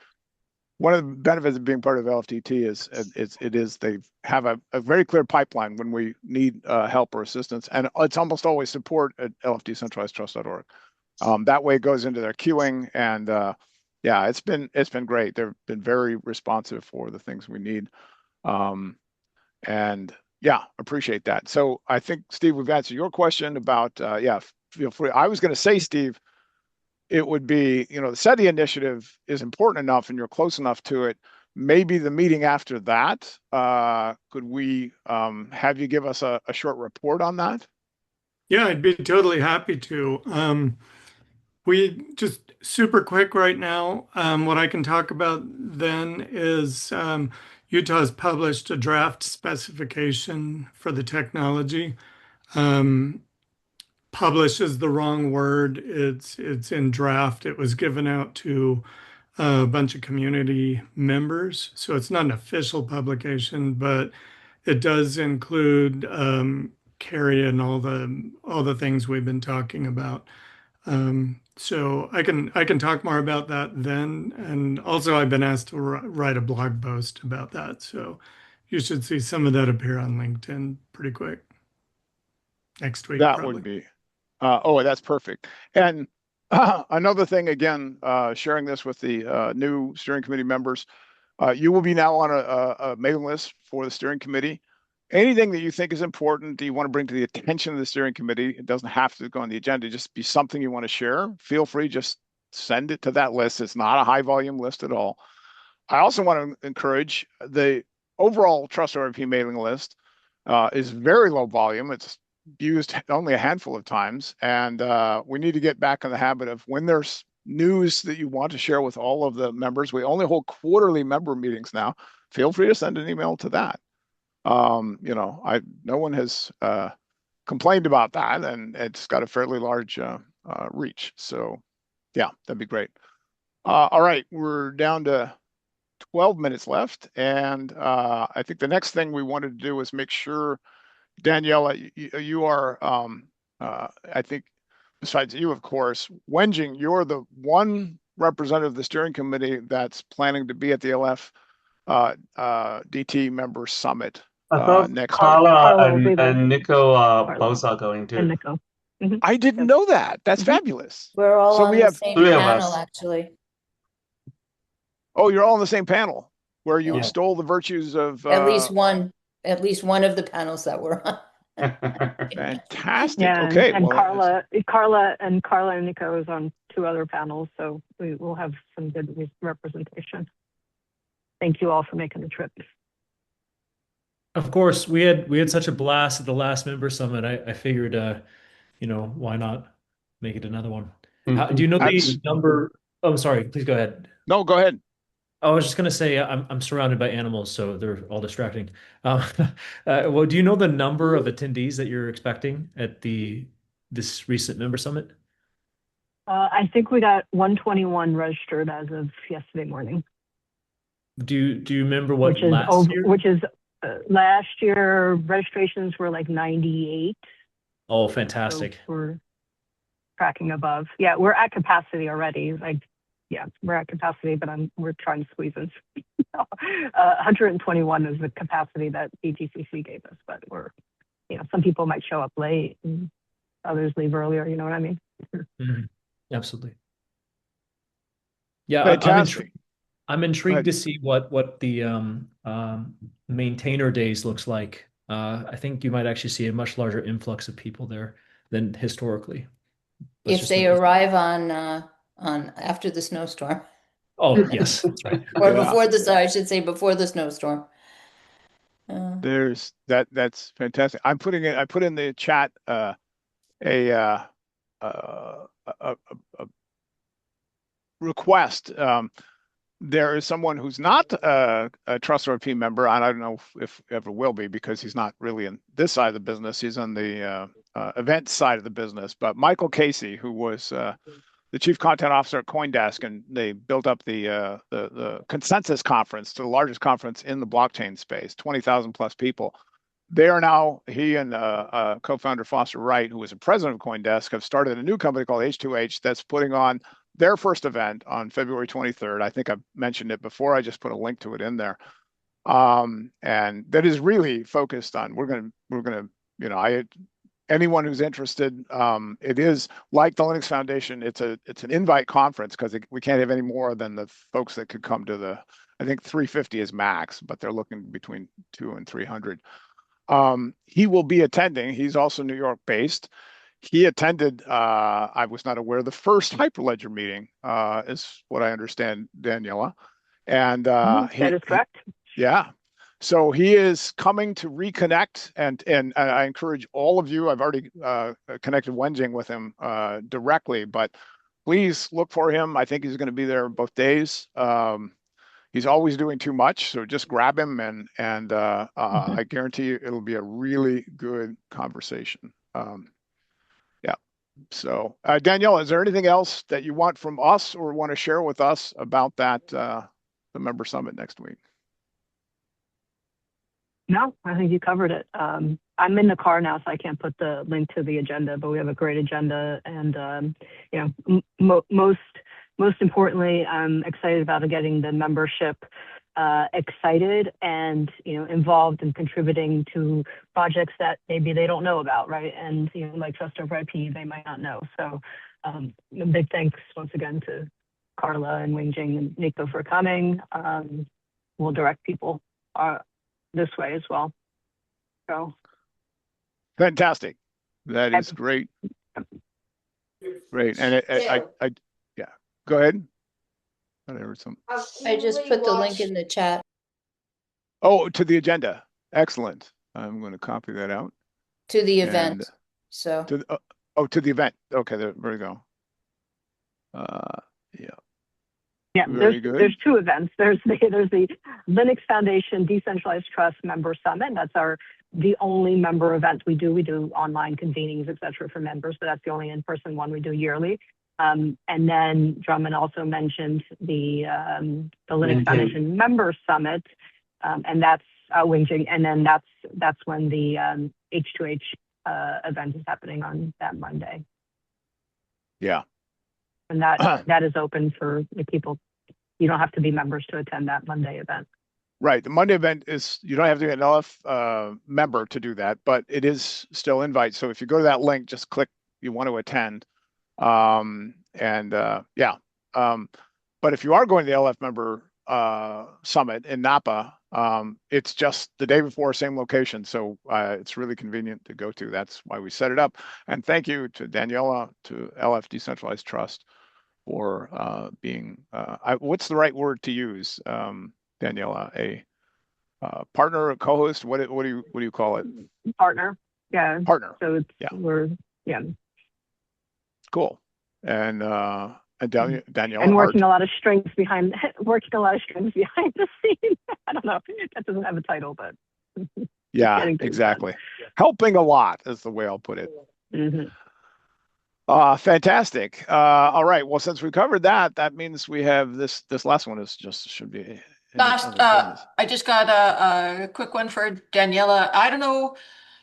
[SPEAKER 3] one of the benefits of being part of LFTT is they have a very clear pipeline when we need help or assistance, and it's almost always support at lftcentralizedtrust.org. That way it goes into their queuing, and yeah, it's been great. They've been very responsive for the things we need, and yeah, appreciate that. So I think, Steve, we've answered your question about yeah, feel free. I was going to say, Steve, it would be, the SETI initiative is important enough and you're close enough to it. Maybe the meeting after that, could we have you give us a short report on that?
[SPEAKER 7] Yeah, I'd be totally happy to. We just super quick right now. What I can talk about then is Utah's published a draft specification for the technology. Publish is the wrong word. It's in draft. It was given out to a bunch of community members, so it's not an official publication, but it does include carry and all the things we've been talking about. So I can talk more about that then, and also I've been asked to write a blog post about that, so you should see some of that appear on LinkedIn pretty quick next week,
[SPEAKER 3] That
[SPEAKER 7] probably.
[SPEAKER 3] would be, oh, that's perfect. And another thing, again, sharing this with the new steering committee members, you will be now on a mailing list for the steering committee. Anything that you think is important that you want to bring to the attention of the steering committee, it doesn't have to go on the agenda, just be something you want to share. Feel free, just send it to that list. It's not a high volume list at all. I also want to encourage the overall Trust RFP mailing list is very low volume. It's used only a handful of times, and we need to get back in the habit of when there's news that you want to share with all of the members. We only hold quarterly member meetings now. Feel free to send an email to that. No one has complained about that, and it's got a fairly large reach. So, yeah, that'd be great. All right, we're down to 12 minutes left, and I think the next thing we wanted to do is make sure, Daniela, you are, I think, besides you, of course, Wenjing, you're the one representative of the steering committee that's planning to be at the LF DT member summit
[SPEAKER 14] I thought
[SPEAKER 3] next week.
[SPEAKER 13] Carla will be there.
[SPEAKER 14] and Nico
[SPEAKER 13] Carla
[SPEAKER 14] both are going
[SPEAKER 13] and
[SPEAKER 14] to.
[SPEAKER 13] Nico. Mhm.
[SPEAKER 3] I didn't
[SPEAKER 13] Yep.
[SPEAKER 3] know that. That's
[SPEAKER 13] Mhm.
[SPEAKER 3] fabulous.
[SPEAKER 5] We're all
[SPEAKER 3] So
[SPEAKER 5] on
[SPEAKER 3] we
[SPEAKER 5] the
[SPEAKER 3] have
[SPEAKER 5] same
[SPEAKER 14] three of
[SPEAKER 5] panel,
[SPEAKER 14] us.
[SPEAKER 5] actually.
[SPEAKER 3] Oh, you're all on the same panel where you
[SPEAKER 5] Yeah.
[SPEAKER 3] extol the virtues of
[SPEAKER 5] At least one of the panels that we're on.
[SPEAKER 3] fantastic.
[SPEAKER 13] Yeah,
[SPEAKER 3] Okay,
[SPEAKER 13] and
[SPEAKER 3] well,
[SPEAKER 13] Carla and Nico is on 2 other panels, so we will have some good representation. Thank you all for making the trip.
[SPEAKER 6] Of course, we had such a blast at the last member summit. I figured, why not make it another one? Do you know the number? Oh, I'm sorry. Please go ahead.
[SPEAKER 3] No, go ahead.
[SPEAKER 6] I was just gonna say I'm surrounded by animals, so they're all distracting. Well, do you know the number of attendees that you're expecting at this recent member summit?
[SPEAKER 13] I think we got 121 registered as of yesterday morning.
[SPEAKER 6] Do you remember what last year?
[SPEAKER 13] Last year registrations were like 98.
[SPEAKER 6] Oh,
[SPEAKER 13] So
[SPEAKER 6] fantastic.
[SPEAKER 13] we're tracking above. Yeah, we're at capacity already. We're at capacity, but we're trying to squeeze in. 121 is the capacity that BTCC gave us, but some people might show up late and others leave earlier. You know what I mean?
[SPEAKER 6] Mhm. Absolutely. Yeah,
[SPEAKER 3] Fantastic.
[SPEAKER 6] I'm intrigued to see what the maintainer days looks like. I think you might actually see a much larger influx of people there than historically.
[SPEAKER 5] If they arrive on after the snowstorm.
[SPEAKER 6] Oh, yes, that's right.
[SPEAKER 5] Or before I should say before the snowstorm.
[SPEAKER 3] That's fantastic. I put in the chat a request. There is someone who's not a Trust RP member, and I don't know if ever will be because he's not really in this side of the business. He's on the event side of the business. But Michael Casey, who was the chief content officer at CoinDesk, and they built up the consensus conference to the largest conference in the blockchain space, 20,000 plus people. They are now, he and co-founder Foster Wright, who was the president of CoinDesk, have started a new company called H2H that's putting on their first event on February 23rd. I think I've mentioned it before. I just put a link to it in there. And that is really focused on, we're gonna, anyone who's interested, it is like the Linux Foundation. It's an invite conference because we can't have any more than the folks that could come to I think 350 is max, but they're looking between 200 and 300. He will be attending. He's also New York based. He attended, I was not aware, the first Hyperledger meeting, is what I understand, Daniela. And
[SPEAKER 13] that is correct.
[SPEAKER 3] yeah. So he is coming to reconnect, and I encourage all of you. I've already connected Wenjing with him directly, but please look for him. I think he's going to be there both days. He's always doing too much, so just grab him, and I guarantee you it'll be a really good conversation. Yeah. So, Danielle, is there anything else that you want from us or want to share with us about that the member summit next week?
[SPEAKER 13] No, I think you covered it. I'm in the car now, so I can't put the link to the agenda, but we have a great agenda, and most importantly, I'm excited about getting the membership excited and involved and contributing to projects that maybe they don't know about, right? And like Trust Over IP, they might not know. So big thanks once again to Carla and Wenjing and Nico for coming. We'll direct people this way as well. So
[SPEAKER 3] fantastic. That is great. Great. And yeah, go ahead.
[SPEAKER 5] I just put the link in the chat.
[SPEAKER 3] Oh, to the agenda. Excellent. I'm going to copy that out.
[SPEAKER 5] To the event. So
[SPEAKER 3] to the event. Okay, there we go. Yeah.
[SPEAKER 13] Yeah, there's two events. There's the Linux Foundation Decentralized Trust Member Summit. That's the only member event we do. We do online convenings, et cetera, for members, but that's the only in-person one we do yearly. And then Drummond also mentioned the Linux Foundation Member Summit, and that's Wenjing, and then that's when the H2H event is happening on that Monday.
[SPEAKER 3] Yeah.
[SPEAKER 13] And that is open for the people. You don't have to be members to attend that Monday event.
[SPEAKER 3] Right. The Monday event is, you don't have to be an LF member to do that, but it is still invite. So if you go to that link, just click you want to attend. Yeah. But if you are going to the LF member summit in Napa, it's just the day before, same location. So it's really convenient to go to. That's why we set it up. And thank you to Daniela, to LF Decentralized Trust for being, what's the right word to use, Daniela? A partner, a co-host? What do you call it?
[SPEAKER 13] Partner. Yeah.
[SPEAKER 3] Partner.
[SPEAKER 13] So it's
[SPEAKER 3] cool. And Daniela
[SPEAKER 13] and working a lot of strings behind the scenes. I don't know. That doesn't have a title, but
[SPEAKER 3] yeah, exactly. Helping a lot is the way I'll put it.
[SPEAKER 13] Mm-hmm.
[SPEAKER 3] Fantastic. All right. Well, since we covered that, that means we have this last one should be
[SPEAKER 1] last. I just got a quick one for Daniela. I don't know.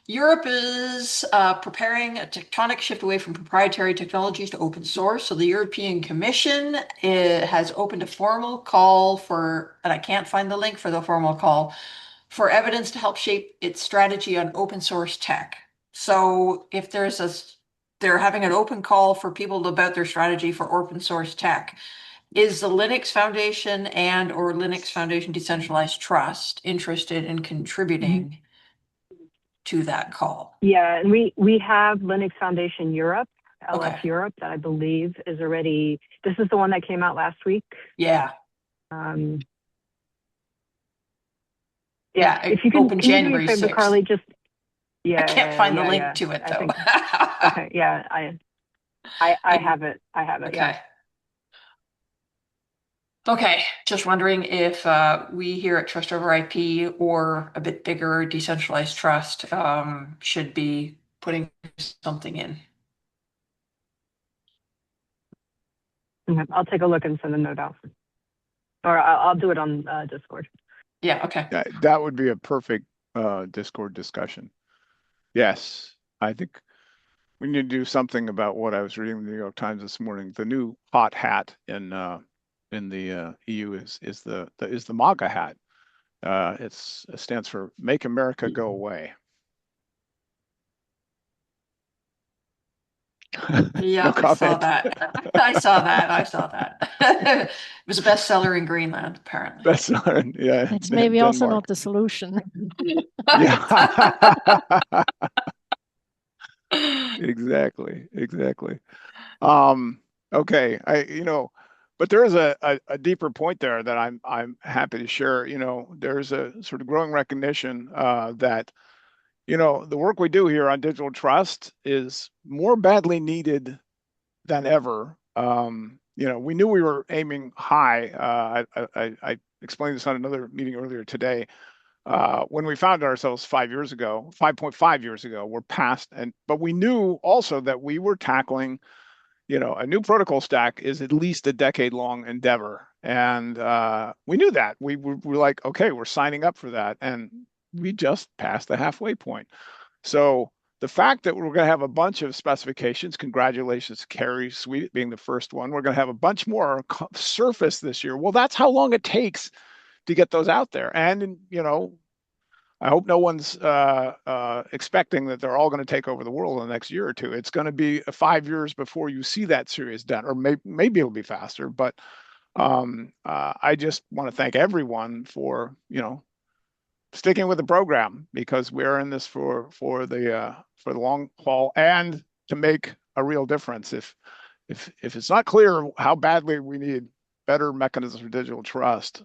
[SPEAKER 1] Europe is preparing a tectonic shift away from proprietary technologies to open source. So the European Commission has opened a formal call for, and I can't find the link for the formal call, for evidence to help shape its strategy on open source tech. So if they're having an open call for people about their strategy for open source tech. Is the Linux Foundation or Linux Foundation Decentralized Trust interested in contributing to that call?
[SPEAKER 13] Yeah, and we have Linux Foundation Europe, LF
[SPEAKER 1] Okay.
[SPEAKER 13] Europe, that I believe is already, this is the one that came out last week.
[SPEAKER 1] Yeah. Yeah,
[SPEAKER 13] If you
[SPEAKER 1] open
[SPEAKER 13] can you do me a
[SPEAKER 1] January
[SPEAKER 13] favor,
[SPEAKER 1] 6th.
[SPEAKER 13] Carly? Just
[SPEAKER 1] I can't find the link
[SPEAKER 13] yeah.
[SPEAKER 1] to it
[SPEAKER 13] I
[SPEAKER 1] though.
[SPEAKER 13] think okay. Yeah, I have it. I have it. Yeah.
[SPEAKER 1] Okay. Okay, just wondering if we here at Trust Over IP or a bit bigger decentralized trust should be putting something in.
[SPEAKER 13] Okay, I'll take a look and send a note out, or I'll do it on Discord.
[SPEAKER 1] Yeah, okay.
[SPEAKER 3] Yeah, that would be a perfect Discord discussion. Yes, I think we need to do something about what I was reading in the New York Times this morning. The new hot hat in the EU is the MAGA hat. It stands for Make America Go Away.
[SPEAKER 1] Yeah,
[SPEAKER 3] No
[SPEAKER 1] I saw
[SPEAKER 3] comment.
[SPEAKER 1] that. I saw that. It was a bestseller in Greenland, apparently.
[SPEAKER 3] Bestseller, yeah.
[SPEAKER 11] It's maybe also
[SPEAKER 3] Denmark.
[SPEAKER 11] not the solution.
[SPEAKER 3] Yeah. Exactly. Okay. But there is a deeper point there that I'm happy to share. There's a sort of growing recognition that the work we do here on digital trust is more badly needed than ever. We knew we were aiming high. I explained this on another meeting earlier today. When we found ourselves 5.5 years ago, we're past, but we knew also that we were tackling, a new protocol stack is at least a decade-long endeavor, and we knew that. We were like, okay, we're signing up for that, and we just passed the halfway point. So the fact that we're going to have a bunch of specifications, congratulations, Carrie Sweet being the first one. We're going to have a bunch more surface this year. Well, that's how long it takes to get those out there. And, I hope no one's expecting that they're all going to take over the world in the next year or two. It's going to be 5 years before you see that serious done, or maybe it'll be faster. But I just want to thank everyone for, sticking with the program, because we're in this for the long haul and to make a real difference. If it's not clear how badly we need better mechanisms for digital trust,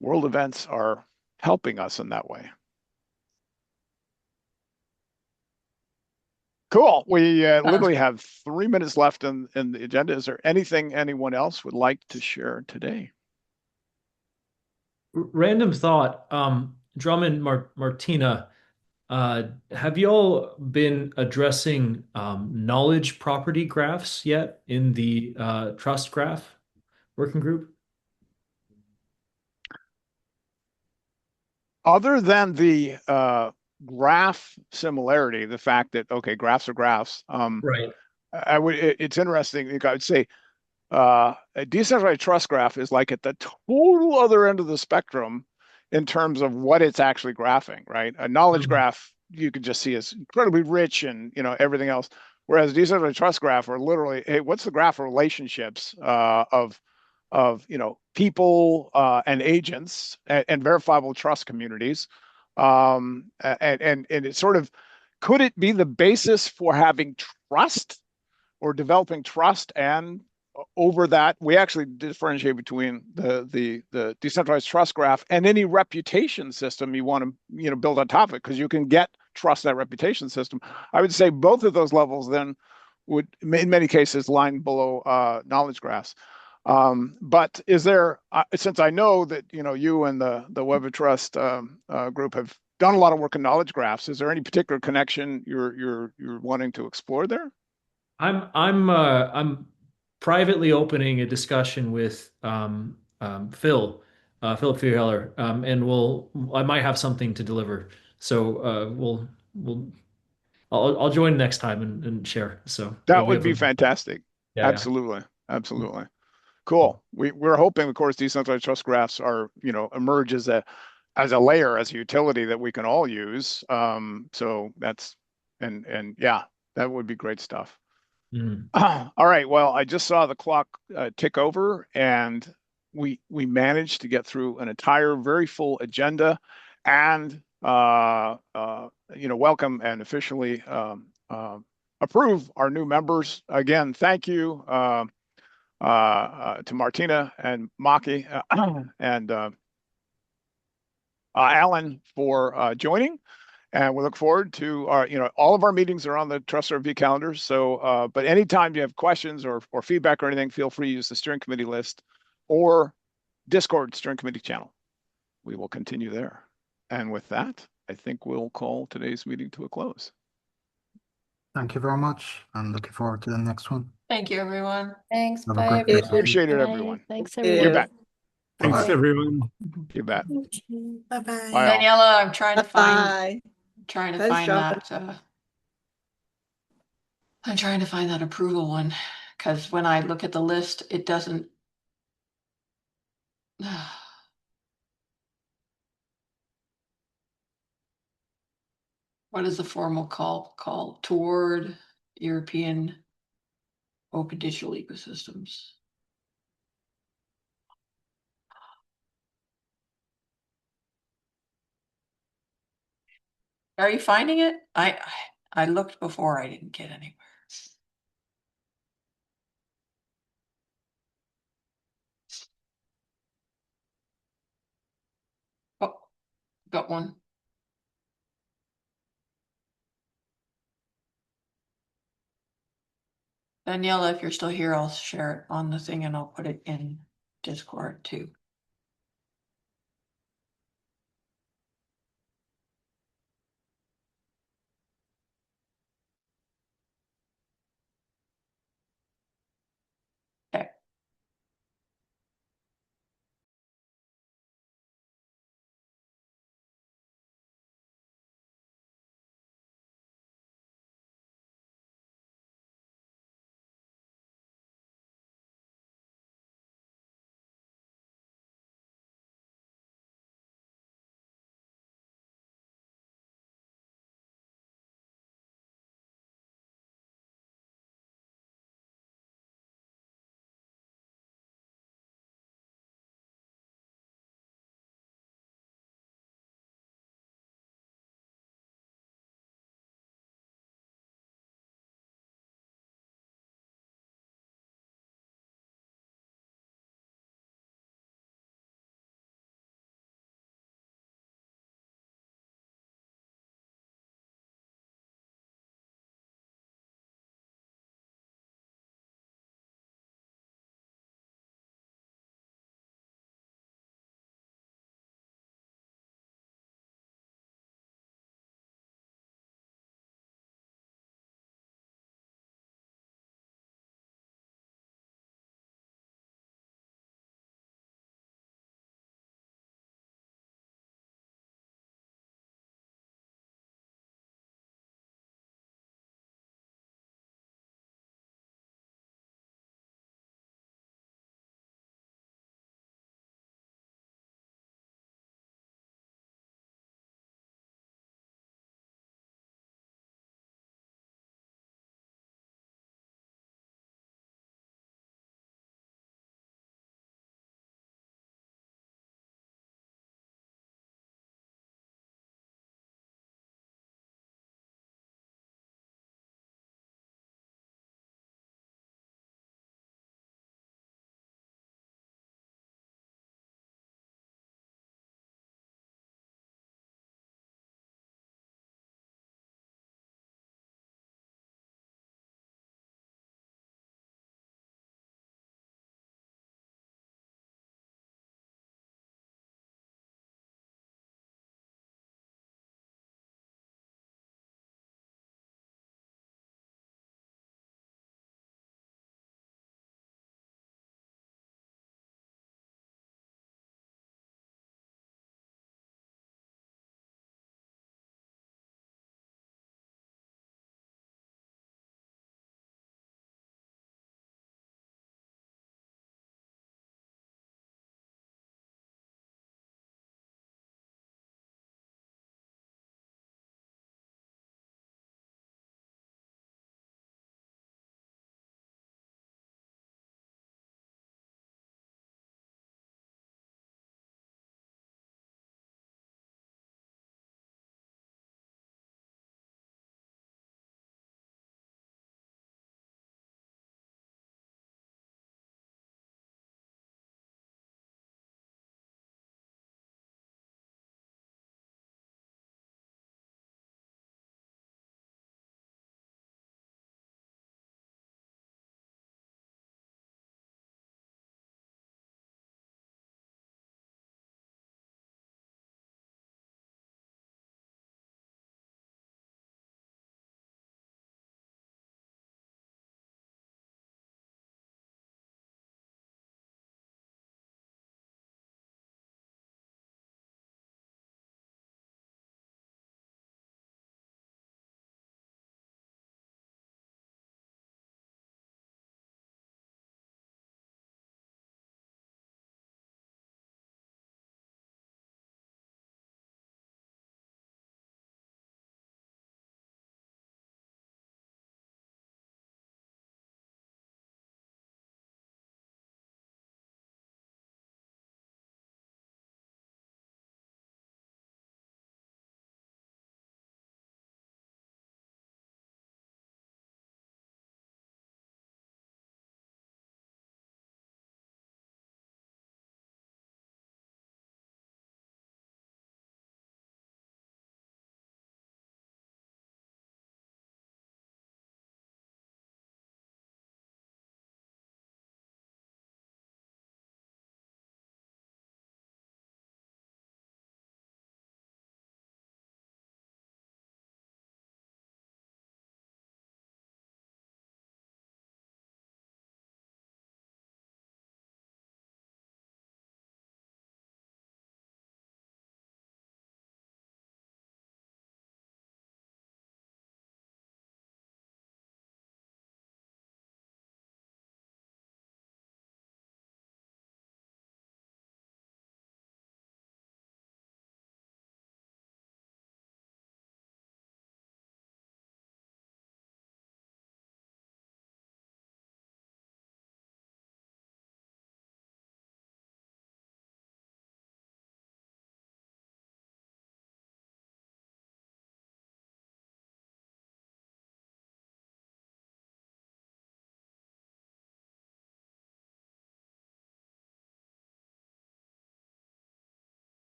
[SPEAKER 3] world events are helping us in that way. Cool. We literally have 3 minutes left in the agenda. Is there anything anyone else would like to share today?
[SPEAKER 6] Random thought. Drummond, Martina, have you all been addressing knowledge property graphs yet in the trust graph working group?
[SPEAKER 3] Other than the graph similarity, the fact that, okay, graphs are graphs.
[SPEAKER 6] Right.
[SPEAKER 3] It's interesting. I would say a decentralized trust graph is like at the total other end of the spectrum in terms of what it's actually graphing, right? A knowledge graph you can just see is incredibly rich and everything else. Whereas a decentralized trust graph are literally, hey, what's the graph of relationships of people and agents and verifiable trust communities, and it sort of, could it be the basis for having trust or developing trust? And over that, we actually differentiate between the decentralized trust graph and any reputation system you want to build on top of it, because you can get trust in that reputation system. I would say both of those levels then would, in many cases, line below knowledge graphs. But is there, since I know that you and the Web of Trust group have done a lot of work in knowledge graphs, is there any particular connection you're wanting to explore there?
[SPEAKER 6] I'm privately opening a discussion with Philip Feuerheller, and I might have something to deliver. So I'll join next time and share. So
[SPEAKER 3] That
[SPEAKER 6] we
[SPEAKER 3] would
[SPEAKER 6] have
[SPEAKER 3] be fantastic.
[SPEAKER 6] yeah.
[SPEAKER 3] Absolutely. Cool. We're hoping, of course, decentralized trust graphs are, emerge as a layer, as a utility that we can all use. So that's, and yeah, that would be great stuff. All right. Well, I just saw the clock tick over, and we managed to get through an entire very full agenda, and welcome and officially approve our new members. Again, thank you to Martina and Maki and Alan for joining. And we look forward to all of our meetings are on the Trust Review calendar. So, but anytime you have questions or feedback or anything, feel free to use the steering committee list or Discord steering committee channel. We will continue there. And with that, I think we'll call today's meeting to a close.
[SPEAKER 8] Thank you very much. I'm looking forward to the next one.
[SPEAKER 1] Thank you, everyone.
[SPEAKER 5] Thanks.
[SPEAKER 8] Have a
[SPEAKER 5] Bye,
[SPEAKER 8] great day.
[SPEAKER 5] everyone.
[SPEAKER 3] Appreciate it,
[SPEAKER 11] Bye.
[SPEAKER 3] everyone.
[SPEAKER 11] Thanks,
[SPEAKER 9] Thank
[SPEAKER 11] everyone.
[SPEAKER 3] You bet.
[SPEAKER 7] Thanks,
[SPEAKER 8] Bye.
[SPEAKER 7] everyone.
[SPEAKER 3] You bet.
[SPEAKER 12] Bye-bye.
[SPEAKER 3] Bye all.
[SPEAKER 1] Daniela, I'm trying to find
[SPEAKER 9] Bye.
[SPEAKER 1] trying to
[SPEAKER 9] Thanks,
[SPEAKER 1] find
[SPEAKER 9] John.
[SPEAKER 1] that I'm trying to find that approval one, because when I look at the list, it doesn't. What is the formal call toward European open digital ecosystems? Are you finding it? I looked before, I didn't get anywhere. Oh, got one. Daniela, if you're still here, I'll share it on the thing and I'll put it in Discord too.